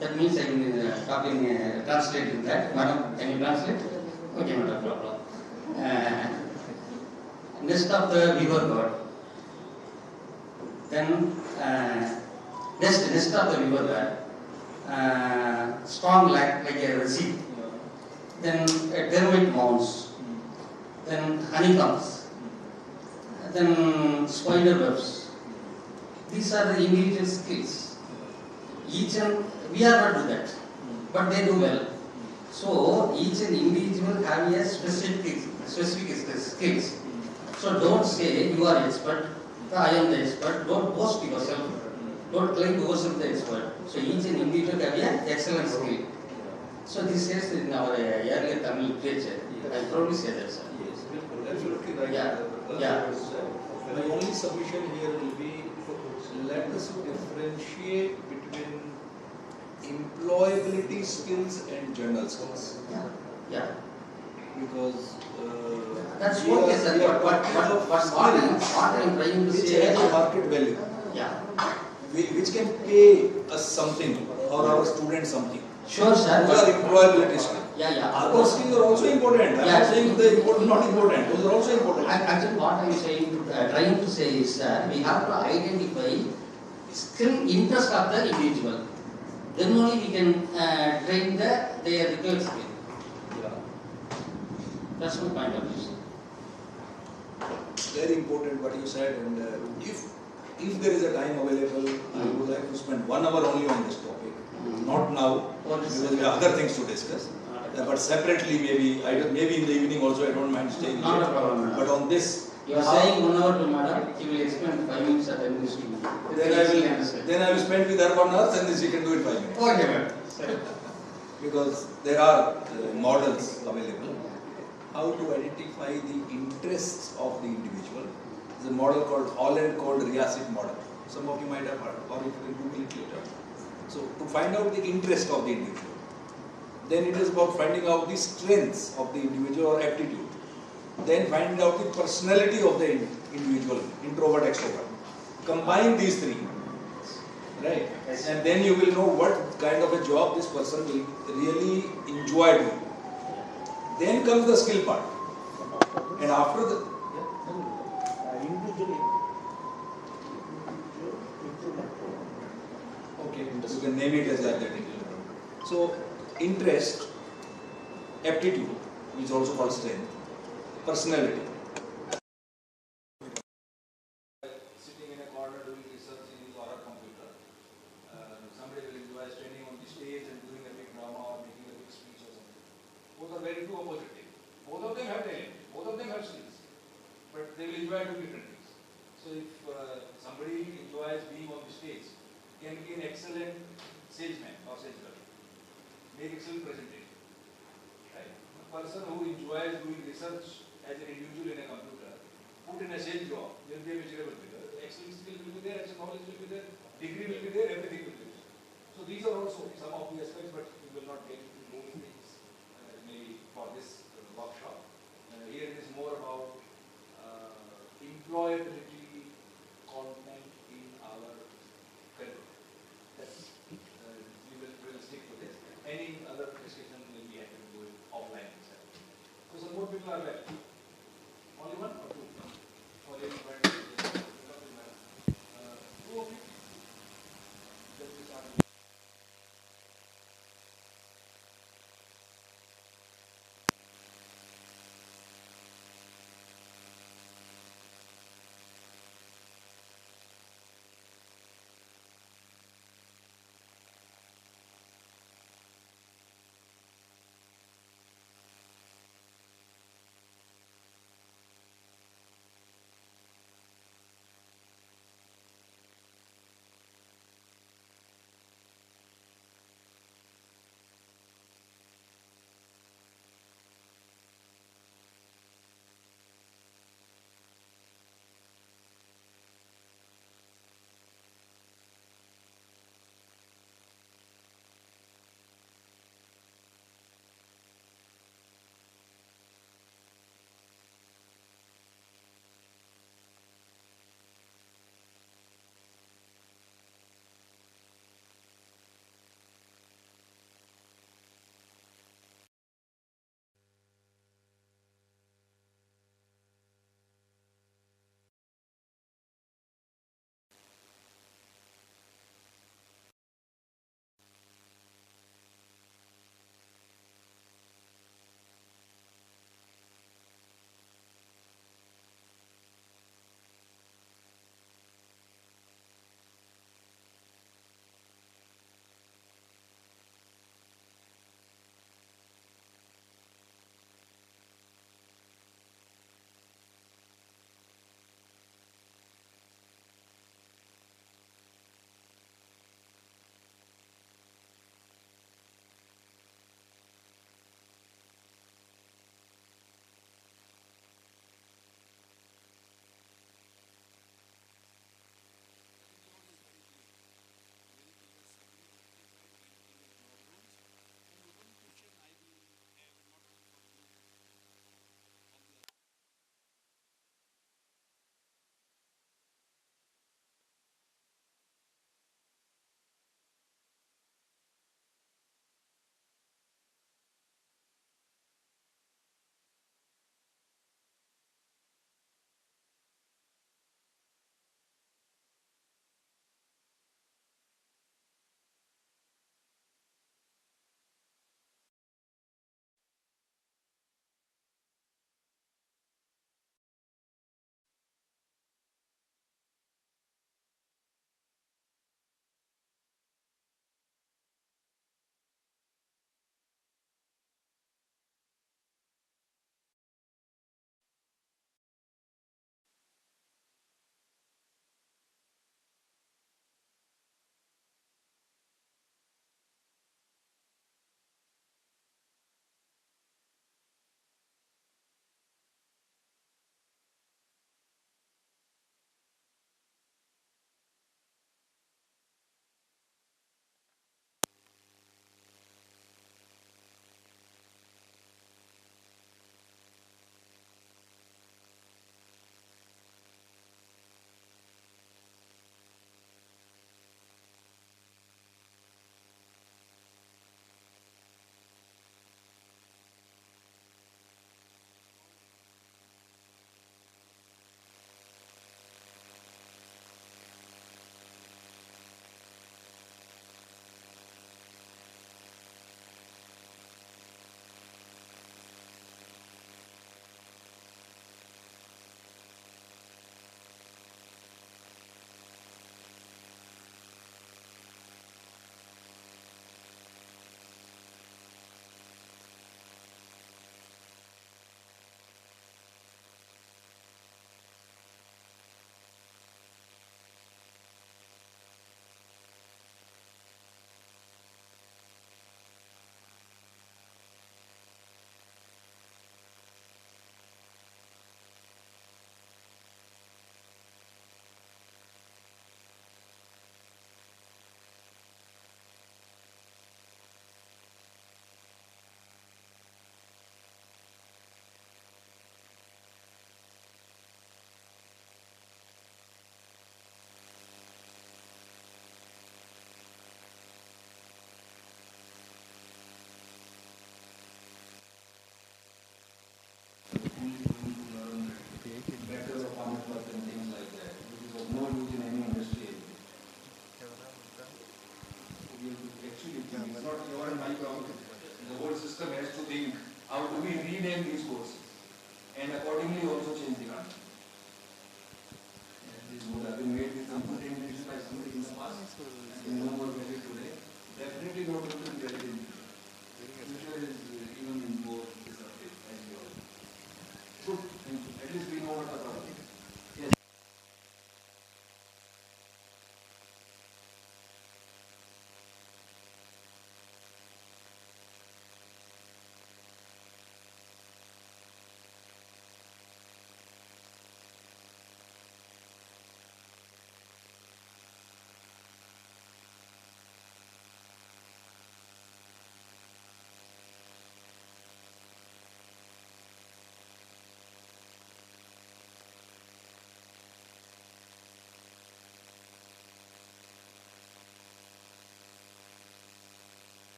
S9: That means I can translate in that. Madam, can you translate? Okay, not a problem. Nest of the weaver god. Then nest of the weaver god. Strong like a sea. Then termite mounds. Then honeycombs. Then spider webs. These are the individual skills. Each and we are not do that, but they do well. So each and individual have a specific skills. So don't say you are expert, I am the expert. Don't boast yourself. Don't claim yourself the expert. So each and individual have an excellent skill. So this says in our earlier Tamil literature. I probably say that, sir.
S1: Yes, absolutely right.
S9: Yeah.
S1: My only submission here will be let us differentiate between employability skills and general skills.
S9: Yeah.
S1: Because
S9: that's okay, sir. What I'm trying to say
S1: is market value.
S9: Yeah.
S1: Which can pay us something or our students something.
S9: Sure, sir.
S1: Those are employability skills.
S9: Yeah.
S1: Other skills are also important. I'm not saying they are not important. Those are also important.
S9: Actually, what I'm saying, trying to say is that we have to identify skill interest of the individual. Then only we can train their required skill.
S1: Yeah.
S9: That's my point of view.
S1: Very important what you said, and if there is a time available, I would like to spend 1 hour only on this topic. Not now, because we have other things to discuss. But separately, maybe in the evening also. I don't mind staying
S9: Not
S1: here.
S9: a problem.
S1: But on this,
S9: You are saying 1 hour to madam, he will explain 5 minutes or 10 minutes to me.
S1: then I will spend with her 1 hour, and then she can do it 5 minutes.
S9: Okay, madam.
S1: Because there are models available. How to identify the interests of the individual. There's a model called RIASIC model. Some of you might have heard, or you can Google it later. So to find out the interest of the individual. Then it is about finding out the strengths of the individual or aptitude. Then find out the personality of the individual, introvert, extrovert. Combine these three.
S4: Right?
S9: Yes.
S4: And then you will know what kind of a job this person will really enjoy doing. Then comes the skill part. And after the
S8: Individual
S4: okay, you can name it as that. So interest, aptitude, which is also called strength, personality. Sitting in a corner doing research in his or her computer. Somebody will enjoy standing on the stage and doing a big drama or making a big speech or something. Both are very two opposite things. Both of them have talent, both of them have skills, but they will enjoy doing different things. So if somebody enjoys being on the stage, can be an excellent salesman or salesgirl, make excellent presentation. Right? A person who enjoys doing research as an individual in a computer, put in a sales job, will be a miserable figure. Excellent skill will be there, excellent knowledge will be there, degree will be there, everything will be there. So these are also some of the aspects, but we will not get into those things maybe for this workshop. Here it is more about employability content in our curriculum. That's, we will stick to this. Any other discussion will be happy to do it offline itself. So some more people are left. Only one or two? Or everybody? Two of you?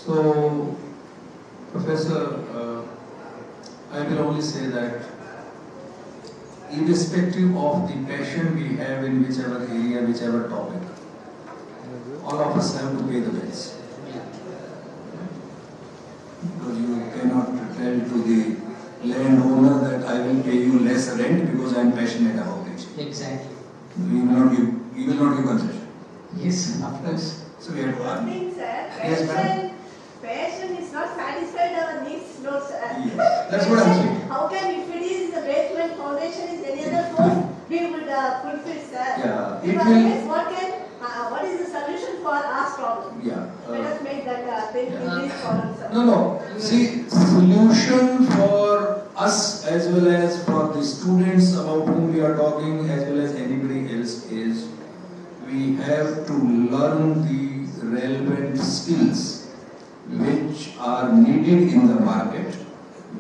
S1: So, Professor, I will only say that irrespective of the passion we have in whichever area, whichever topic, all of us have to pay the bills. Because you cannot tell to the landowner that I will pay you less rent because I am passionate about it.
S11: Exactly.
S1: You will not give concession.
S11: Yes, of course.
S1: So we have to
S12: One
S1: argue.
S12: thing, sir,
S1: Yes, madam.
S12: passion is not satisfied our needs, no, sir.
S1: Yes, that's what I'm saying.
S12: How can, if it is the basement foundation is any other course, we would fulfill, sir.
S1: Yeah,
S12: If
S1: it
S12: otherwise,
S1: will.
S12: what is the solution for our problem?
S1: Yeah.
S12: Let us make that thing in these problems, sir.
S1: No. See, solution for us as well as for the students about whom we are talking as well as anybody else is we have to learn the relevant skills which are needed in the market,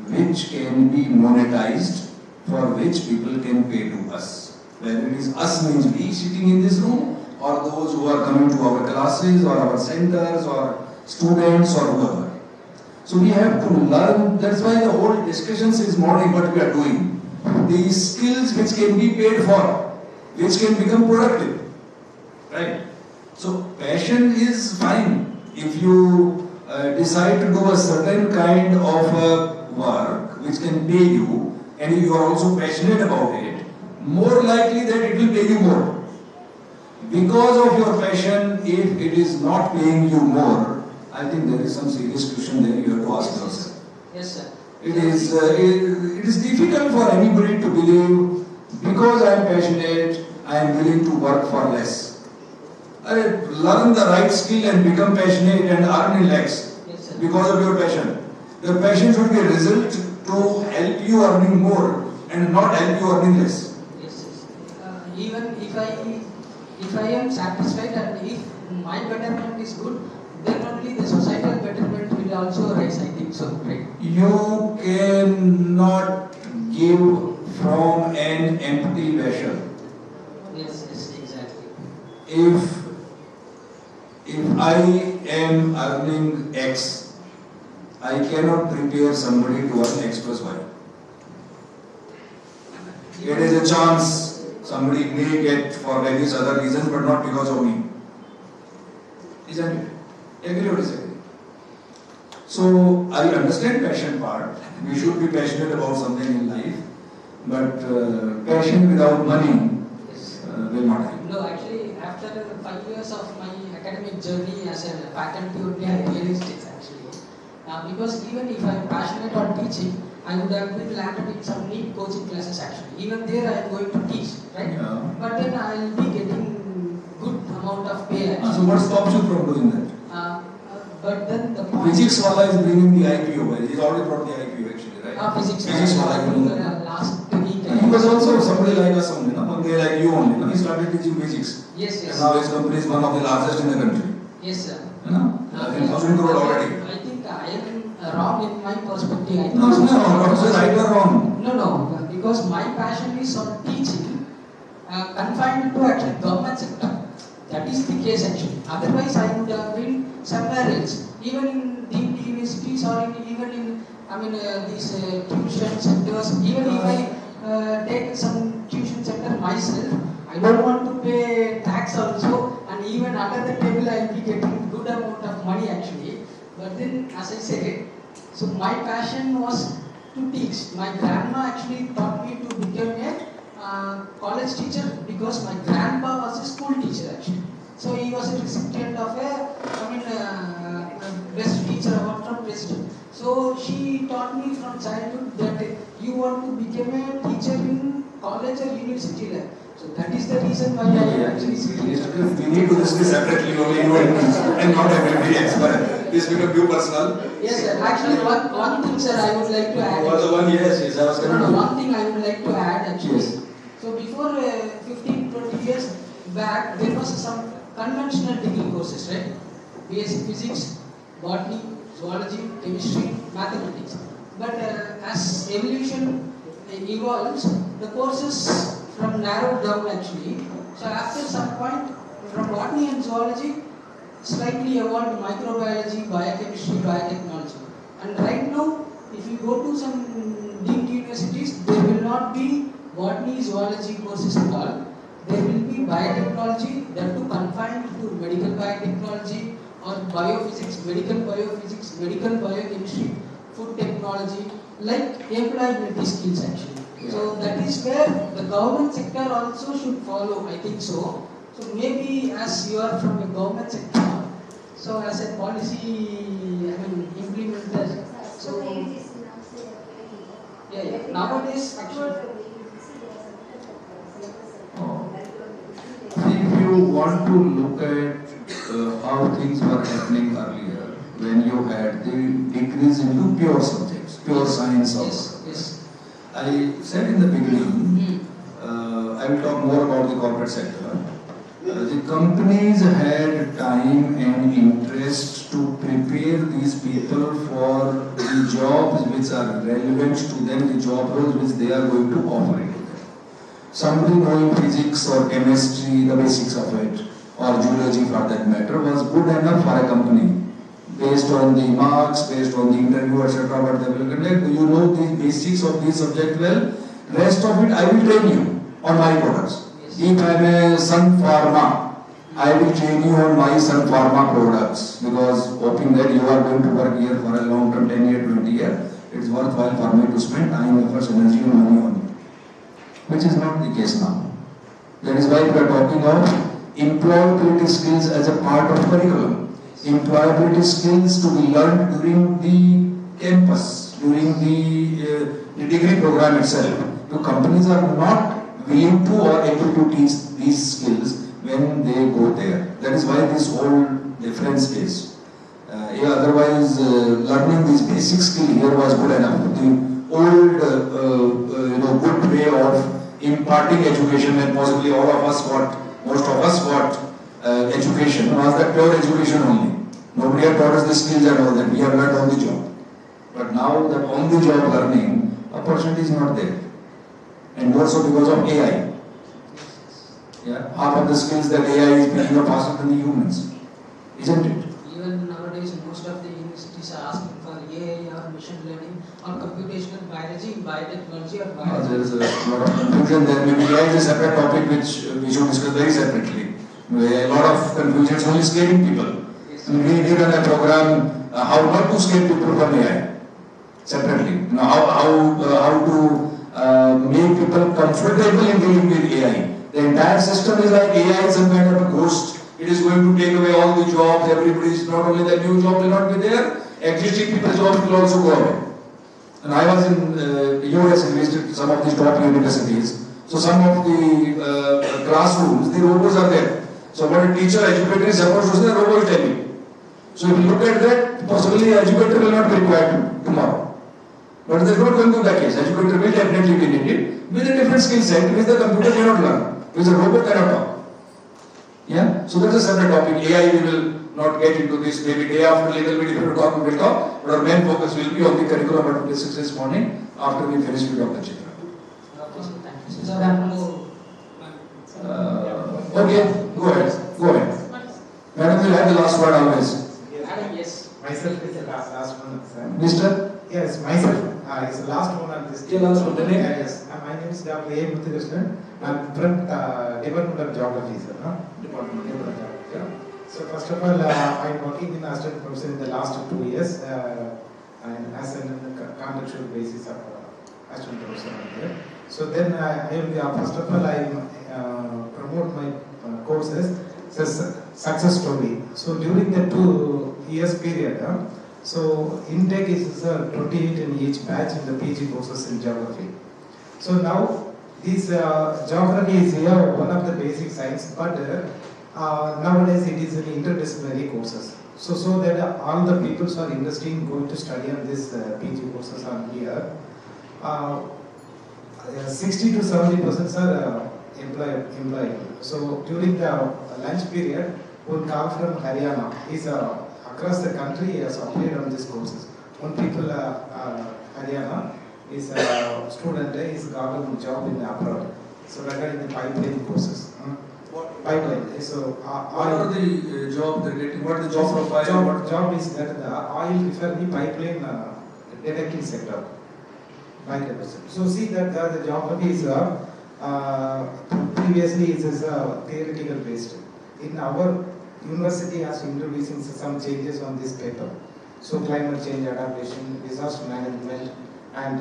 S1: which can be monetized, for which people can pay to us. Whether it is us means we sitting in this room or those who are coming to our classes or our centers or students or whoever. So we have to learn, that's why the whole discussion since morning what we are doing. The skills which can be paid for, which can become productive. Right? So passion is fine. If you decide to do a certain kind of work which can pay you and you are also passionate about it, more likely that it will pay you more. Because of your passion, if it is not paying you more, I think there is some serious question there you have to ask yourself.
S11: Yes, sir.
S1: It is difficult for anybody to believe because I am passionate, I am willing to work for less. Learn the right skill and become passionate and earn in lakhs because of your passion. Your passion should be a result to help you earning more and not help you earning less.
S11: Yes. Even if I am satisfied and if my betterment is good, then only the societal betterment will also rise, I think so, right?
S1: You cannot give from an empty vessel.
S11: Yes, exactly.
S1: If I am earning X, I cannot prepare somebody to earn X plus Y. It is a chance somebody may get for various other reasons, but not because of me. Isn't it? Agree or disagree? So I understand passion part. We should be passionate about something in life, but passion without money will not help.
S11: No, actually, after 5 years of my academic journey as a faculty only, I realized it actually. Because even if I am passionate on teaching, I would have been landed in some neat coaching classes actually. Even there I am going to teach, right?
S1: Yeah.
S11: But then I will be getting good amount of pay actually.
S1: So what stops you from doing that?
S11: But then the point
S1: Physics wala is bringing the IPO. He's already brought the IPO actually, right?
S11: Physics
S1: wala.
S11: Last week.
S1: He was also somebody like us only, no? Somebody like you only. No? He started teaching physics.
S11: Yes.
S1: And now his company is one of the largest in the country.
S11: Yes, sir.
S1: You know? I think 1,000 crore already.
S11: I think I am wrong in my perspective. I think
S1: No, not say right or wrong.
S11: No, because my passion is on teaching, confined to actually government sector. That is the case actually. Otherwise, I would have been somewhere else. Even in deemed universities or even in, these tuition centers. Even if I take some tuition center myself, I don't want to pay tax also, and even under the table I will be getting good amount of money actually. But then, as I said, so my passion was to teach. My grandma actually taught me to become a college teacher because my grandpa was a school teacher actually. So he was a recipient of best teacher award from president. So she taught me from childhood that you want to become a teacher in college or university level. So that is the reason why I actually
S1: We need to discuss separately only and not everybody else. But this become too personal.
S11: Yes, sir. Actually, one thing, sir, I would like to add.
S1: Was the one? Yes, I was going to.
S11: One thing I would like to add actually.
S1: Yes.
S11: So before 15-20 years back, there was some conventional degree courses, right? BSc Physics, Botany, Zoology, Chemistry, Mathematics. But as evolution evolves, the courses from narrowed down actually. So after some point, from Botany and Zoology, slightly evolved microbiology, biochemistry, biotechnology. And right now, if you go to some deemed universities, there will not be botany, zoology courses at all. There will be biotechnology, that too confined to medical biotechnology or biophysics, medical biochemistry, food technology, like employability skills actually.
S1: Yeah.
S11: So that is where the government sector also should follow, I think so. So maybe as you are from a government sector, so as a policy, implementer, so yeah. Nowadays actually.
S1: If you want to look at how things were happening earlier, when you had the degrees into pure subjects, pure science also.
S11: Yes.
S1: I said in the beginning, I will talk more about the corporate sector. The companies had time and interest to prepare these people for the jobs which are relevant to them, the job roles which they are going to offer it to them. Somebody knowing physics or chemistry, the basics of it, or geology for that matter, was good enough for a company. Based on the marks, based on the interview, etc. But they will connect, you know the basics of this subject well, rest of it I will train you on my products. If I am a Sun Pharma, I will train you on my Sun Pharma products, because hoping that you are going to work here for a long term, 10 year, 20 year, it is worthwhile for me to spend time, efforts, energy and money on it. Which is not the case now. That is why we are talking of employability skills as a part of curriculum. Employability skills to be learned during the campus, during the degree program itself. So companies are not willing to or able to teach these skills when they go there. That is why this whole difference is. Otherwise, learning this basic skill here was good enough. The old, good way of imparting education, and possibly all of us got, most of us got education, was that pure education only. Nobody had taught us the skills and all that. We have learned on the job. But now that on the job learning, opportunity is not there. And more so because of AI. Yeah, half of the skills that AI is picking up faster than the humans, isn't it?
S11: Even nowadays, most of the universities are asking for AI or machine learning or computational biology, biotechnology or biology.
S1: There is a lot of confusion there. Maybe AI is a separate topic which we should discuss very separately. A lot of confusion is only scaling people.
S11: Yes.
S1: We run a program how not to scale people from AI separately. How to make people comfortable in dealing with AI. The entire system is like AI is some kind of a ghost. It is going to take away all the jobs. Everybody is, not only the new job will not be there, existing people's jobs will also go away. And I was in the US and visited some of these top universities. So some of the classrooms, the robots are there. So what a teacher, educator is supposed to say, the robot will tell you. So if you look at that, possibly the educator will not be required tomorrow. But it is not going to be the case. Educator will definitely be needed with a different skill set which the computer cannot learn, which the robot cannot talk. Yeah? So that's a separate topic. AI we will not get into this. Maybe day after a little bit if we will talk, we will talk. But our main focus will be on the curriculum what we discussed this morning after we finish with Dr. Chitra. Okay, go ahead. Madam will have the last word always.
S11: Yes.
S13: Myself is the last one, sir.
S1: Mr.
S13: Yes, myself is the last one on this.
S1: Yeah, last one. The name?
S13: Yes. My name is Dr. A. Muthukrishnan. I'm from Department of Geography, sir. Department of Geography. So first of all, I'm working in assistant professor in the last 2 years, and as a contractual basis of assistant professor here. So then I will first of all I promote my courses. Success story. So during the 2 years period, so intake is 28 in each batch in the PG courses in geography. So now this geography is here one of the basic science, but nowadays it is an interdisciplinary courses. So that all the people who are interested in going to study on this PG courses are here. 60 to 70% are employed. So during the lunch period, one call from Haryana is across the country has applied on these courses. One people Haryana is a student is got a job in abroad. So regarding the pipeline courses. pipeline. So
S1: what are the job they're getting? What is the job profile?
S13: Job is that the oil refinery pipeline detecting sector. 90%. So see that the geography is previously it is theoretical based. In our university has introducing some changes on this paper. So climate change adaptation, disaster management, and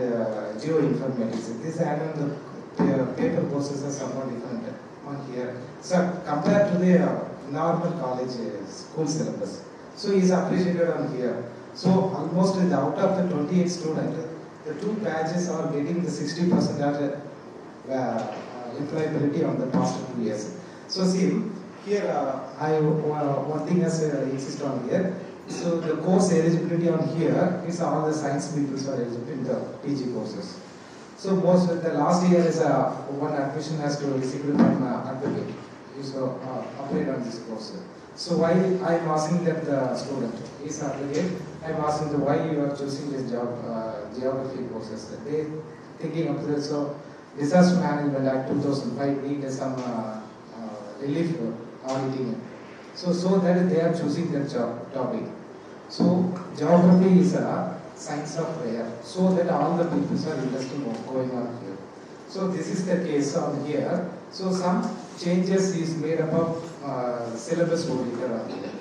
S13: geoinformatics. This add-on the paper courses are somewhat different on here. So compared to the normal college school syllabus. So he is appreciated on here. So almost out of the 28 students, the two batches are getting the 60% employability on the past 2 years. So see, here one thing has insist on here. So the course eligibility on here is all the science people are eligible in the PG courses. So most of the last year is one admission has to receive from advocate. So applied on this course. So why I am asking that the student is advocate, I am asking the why you are choosing this job geography courses. They thinking of this. So Disaster Management Act 2005 need some relief auditing. So that they are choosing that topic. So geography is a science of prayer. So that all the people are interested in going on here. So this is the case on here. So some changes is made up of syllabus oriented on here.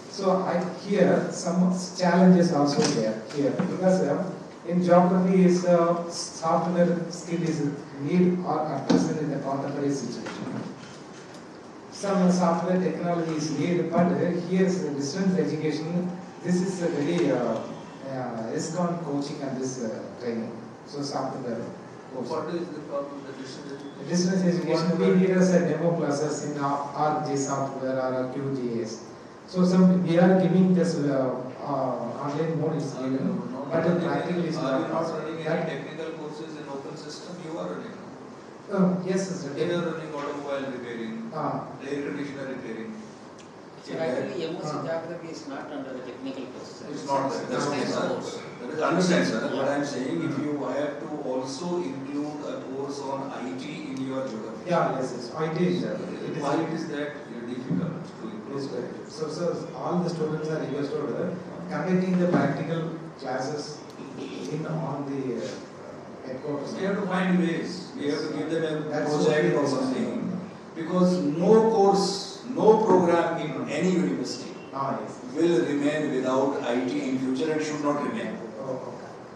S13: So here some challenges also there here because in geography is software skill is need or are present in the contemporary situation. Some software technology is needed, but here is distance education. This is a very ISCON coaching and this training. So software.
S1: What is the problem with distance education?
S13: Distance education, we need as a demo classes in RJ software or QGS. So we are giving this online mode is given, but in practical is
S1: not. Are you not
S13: possible.
S1: running any technical courses in open system? You are running.
S13: Yes, sir.
S1: They are running automobile repairing, air conditioner repairing.
S9: So actually, MOC geography is not under the technical course.
S1: It's not that. That's okay, sir. That is understand, sir. What I am saying, if you have to also include a course on IT in your geography.
S13: Yeah, yes. IT is there.
S1: Why it is that difficult to include?
S13: So all the students are requested conducting the practical classes on the headquarters.
S1: We have to find ways. We have to give them a project or something. Because no course, no program in any university will remain without IT in future and should not remain.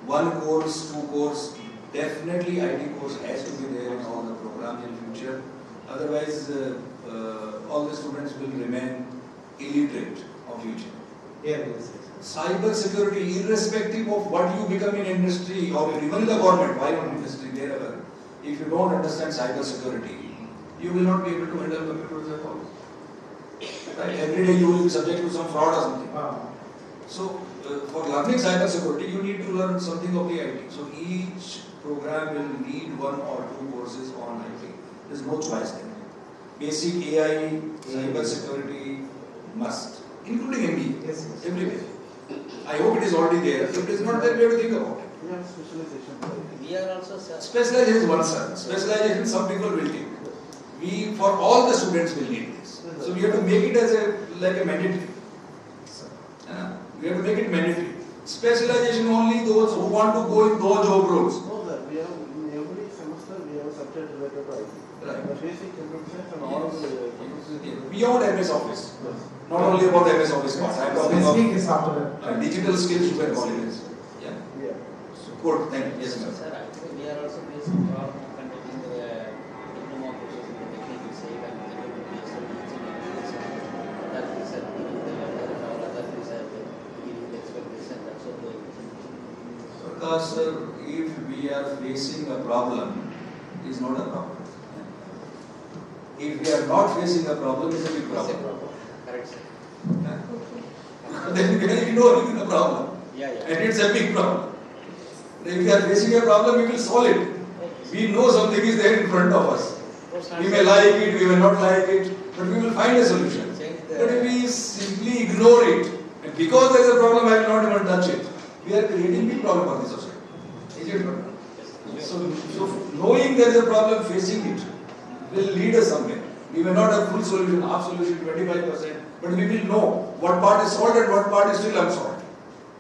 S1: One course, two course, definitely IT course has to be there in all the programs in future. Otherwise, all the students will remain illiterate of future.
S13: Yes.
S1: Cyber security, irrespective of what you become in industry or even in the government, why not industry, wherever, if you don't understand cyber security, you will not be able to handle computers at all. Right? Every day you will be subject to some fraud or something. So, for learning cyber security, you need to learn something of the IT. So, each program will need one or two courses on IT. There is no choice there. Basic AI, cyber security must, including MBA, everywhere. I hope it is already there. If it is not there, we have to think about it.
S9: We have specialization. We are also
S1: specialization is one sir. Specialization some people will take. We for all the students will need this. So we have to make it as like a mandatory. We have to make it mandatory. Specialization only those who want to go in those job roles.
S14: No sir, we have in every semester we have a subject related to IT.
S1: Right.
S14: The basic computer science and all of the
S1: beyond MS Office. Not only about MS Office part. I am talking about digital skills you can call it. Yeah. Good, thank you. Yes, sir.
S9: Sir, actually we are also facing problem of conducting the diploma courses in the technical side and the other things are giving the letter and all other things are giving the expectation. That's all going.
S1: Because if we are facing a problem, it is not a problem. If we are not facing a problem, it is a big problem.
S9: Correct, sir.
S1: Then we can ignore the problem. And it's a big problem. If we are facing a problem, we will solve it. We know something is there in front of us. We may like it, we may not like it, but we will find a solution. But if we simply ignore it, and because there is a problem, I will not even touch it, we are creating a big problem for the society. Is it not? So knowing there is a problem, facing it, will lead us somewhere. We may not have full solution, half solution, 25%, but we will know what part is solved and what part is still unsolved.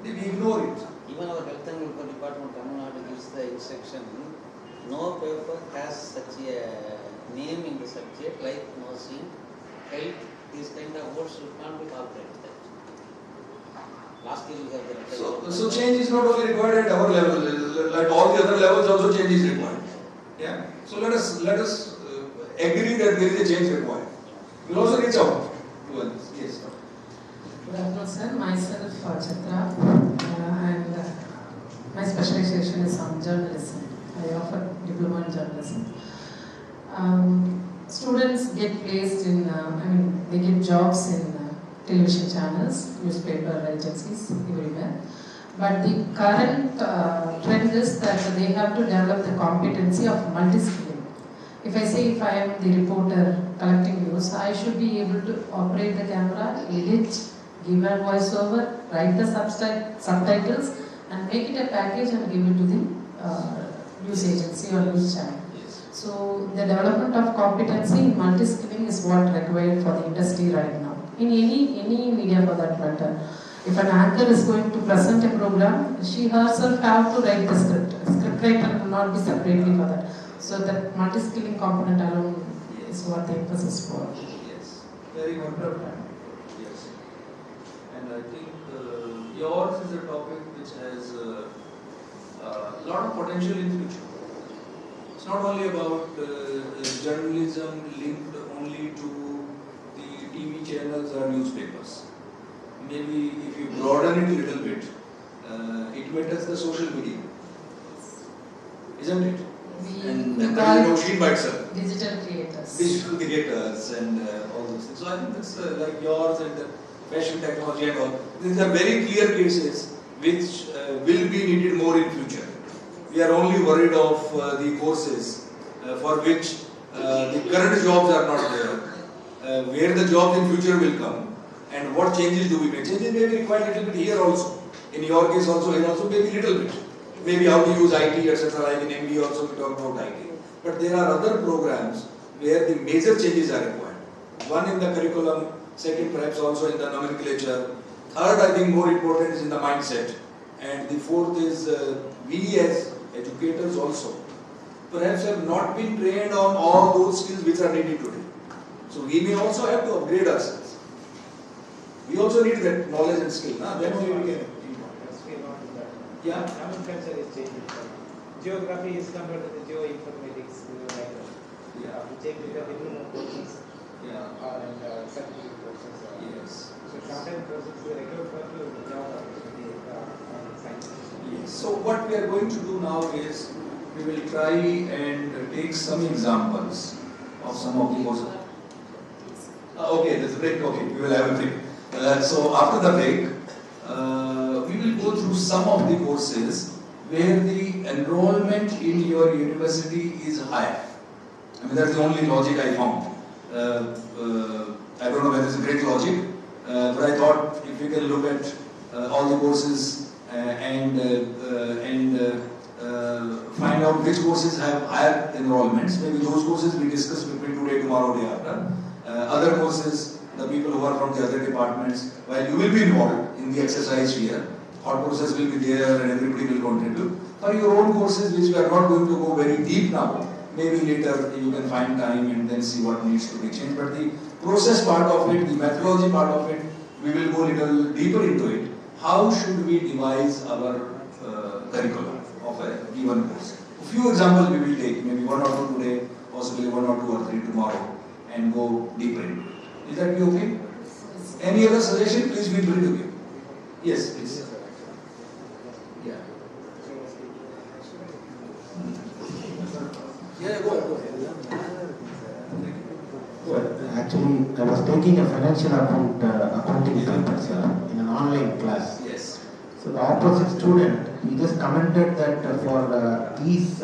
S1: We ignore it.
S9: Even our health and welfare department, Tamil Nadu, gives the instruction, no paper has such a name in the subject like nursing, health, these kind of words you can't be calculated. Last year we have the
S1: So change is not only required at our level, like all the other levels also change is required. Yeah. So let us agree that there is a change required. We will also reach out to others. Yes.
S15: Good afternoon, sir. Myself, Chitra, and my specialization is on journalism. I offer diploma in journalism. Students get placed in, they get jobs in television channels, newspaper agencies, everywhere. But the current trend is that they have to develop the competency of multi-skilling. If I say if I am the reporter collecting news, I should be able to operate the camera, edit, give a voiceover, write the subtitles, and make it a package and give it to the news agency or news channel. So the development of competency in multi-skilling is what required for the industry right now. In any media for that matter. If an anchor is going to present a program, she herself have to write the script. A script writer will not be separately for that. So that multi-skilling component alone is what the emphasis for.
S1: Yes, very good. Yes, and I think yours is a topic which has a lot of potential in future. It's not only about journalism linked only to the TV channels or newspapers. Maybe if you broaden it a little bit, it may touch the social media, isn't it? And that is no sheet by itself.
S15: Digital creators.
S1: Digital creators and all those things. So I think that's like yours and the fashion technology and all. These are very clear cases which will be needed more in future. We are only worried of the courses for which the current jobs are not there, where the jobs in future will come, and what changes do we make. Changes may be required a little bit here also. In your case also, here also maybe little bit. Maybe how to use IT, etc. Like in MBA also we talk about IT. But there are other programs where the major changes are required. One in the curriculum, second perhaps also in the nomenclature. Third, I think more important is in the mindset. And the fourth is we as educators also perhaps have not been trained on all those skills which are needed today. So we may also have to upgrade ourselves. We also need that knowledge and skill. Then we can. Yeah.
S13: Nomenclature is changing. Geography is converted to geoinformatics.
S1: Yeah.
S13: We change with the diploma courses.
S1: Yeah.
S13: And certificate courses.
S1: Yes.
S13: So sometimes courses are regular for the job opportunity science.
S1: Yes. So what we are going to do now is we will try and take some examples of some of the courses. Okay, there's a break. Okay, we will have a break. So after the break, we will go through some of the courses where the enrollment in your university is higher. I mean, that's the only logic I found. I don't know whether it's a great logic, but I thought if we can look at all the courses and find out which courses have higher enrollments. Maybe those courses we discuss between today, tomorrow, day after. Other courses, the people who are from the other departments, while you will be involved in the exercise here, thought process will be there and everybody will contribute. For your own courses, which we are not going to go very deep now, maybe later you can find time and then see what needs to be changed. But the process part of it, the methodology part of it, we will go a little deeper into it. How should we devise our curriculum of a given course? A few examples we will take, maybe one or two today, possibly one or two or three tomorrow, and go deeper into it. Is that be okay? Any other suggestion? Please feel free to give. Yes, please. Yeah. Yeah, go ahead.
S16: Actually, I was taking a financial accounting paper in an online class.
S1: Yes.
S16: So the opposite student, he just commented that for these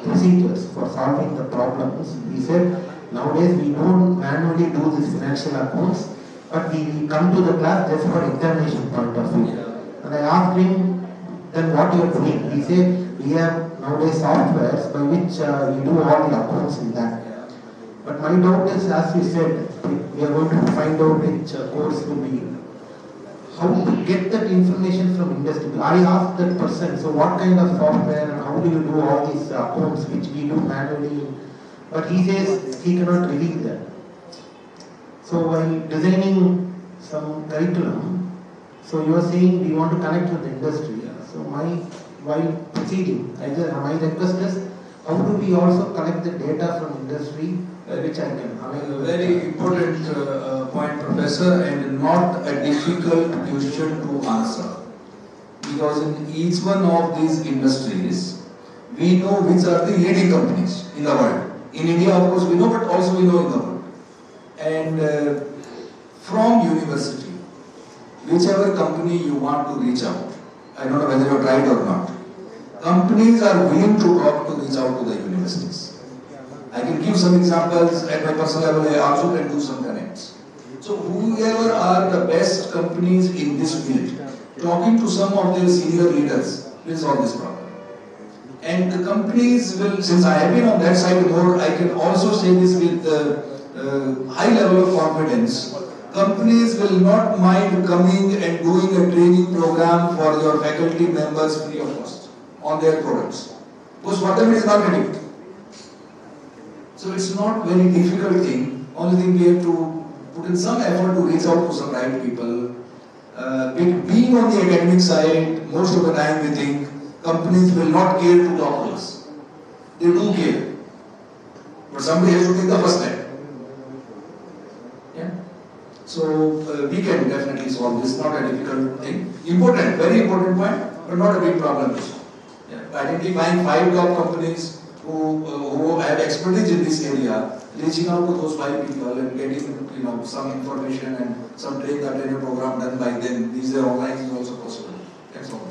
S16: procedures for solving the problems, he said, nowadays we don't manually do this financial accounts, but we come to the class just for examination point of view. And I asked him, then what you are doing? He said, we have nowadays softwares by which we do all the accounts in that. But But my doubt is, as you said, we are going to find out which course will be. How to get that information from industry? I asked that person, so what kind of software and how do you do all these accounts which we do manually? But he says he cannot reveal that. So while designing some curriculum, so you are saying we want to connect with the industry. So while proceeding, my request is, how do we also collect the data from industry, which I can avail?
S1: Very important point, Professor, and not a difficult question to answer. Because in each one of these industries, we know which are the leading companies in the world. In India, of course, we know, but also we know in the world. And from university, whichever company you want to reach out, I don't know whether you have tried or not, companies are willing to talk to reach out to the universities. I can give some examples at my personal level. I also can do some connects. So whoever are the best companies in this field, talking to some of their senior leaders will solve this problem. And the companies will, since I have been on that side more, I can also say this with high level of confidence. Companies will not mind coming and doing a training program for your faculty members free of cost on their products. Because whatever is marketing. So it's not very difficult thing. Only thing we have to put in some effort to reach out to some right people. Being on the academic side, most of the time we think companies will not care to talk to us. They do care. But somebody has to take the first step. Yeah? So we can definitely solve this. Not a difficult thing. Important, very important point, but not a big problem. Yeah. Identifying 5 top companies who have expertise in this area, reaching out to those 5 people and getting some information and some train the trainer program done by them. These are online is also possible. That's all.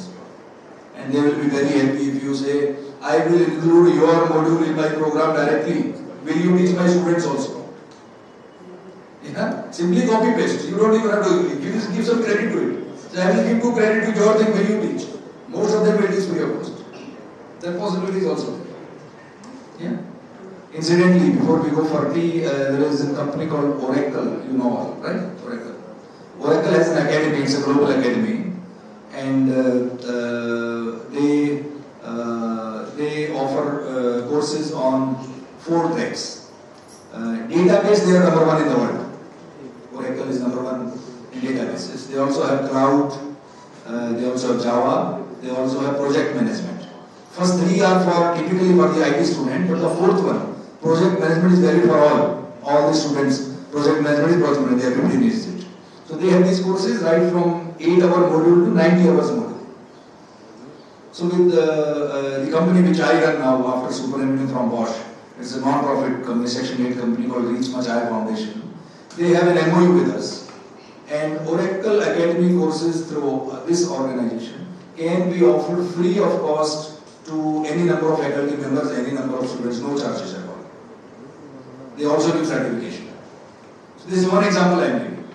S1: And they will be very happy if you say, I will include your module in my program directly. Will you teach my students also? Yeah? Simply copy paste. You don't even have to give some credit to it. So I will give you credit to your thing, will you teach? Most of them will teach free of cost. That possibility is also there. Yeah? Incidentally, before we go for tea, there is a company called Oracle, you know, right? Oracle. Oracle has an academy, it's a global academy, and they offer courses on 4 tracks. Database, they are number 1 in the world. Oracle is number 1 in databases. They also have cloud, they also have Java, they also have project management. First 3 are typically for the IT student, but the 4th one, project management, is valid for all the students. Project management is project management, they have 15 years it. So they have these courses right from 8-hour module to 90 hours module. So with the company which I run now after superannuation from Bosch, it's a non-profit company, Section 8 company called Reach Much Higher Foundation. They have an MOU with us, and Oracle Academy courses through this organization can be offered free of cost to any number of faculty members, any number of students, no charges at all. They also give certification. So this is one example I am giving.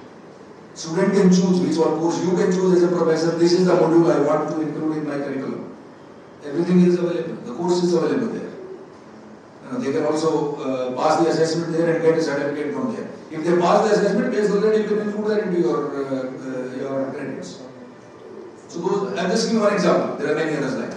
S1: Student can choose which one course you can choose as a professor. This is the module I want to include in my curriculum. Everything is available. The course is available there. They can also pass the assessment there and get a certificate from there. If they pass the assessment, based on that, you can include that into your credits. So those, I'm just giving one example. There are many others like that.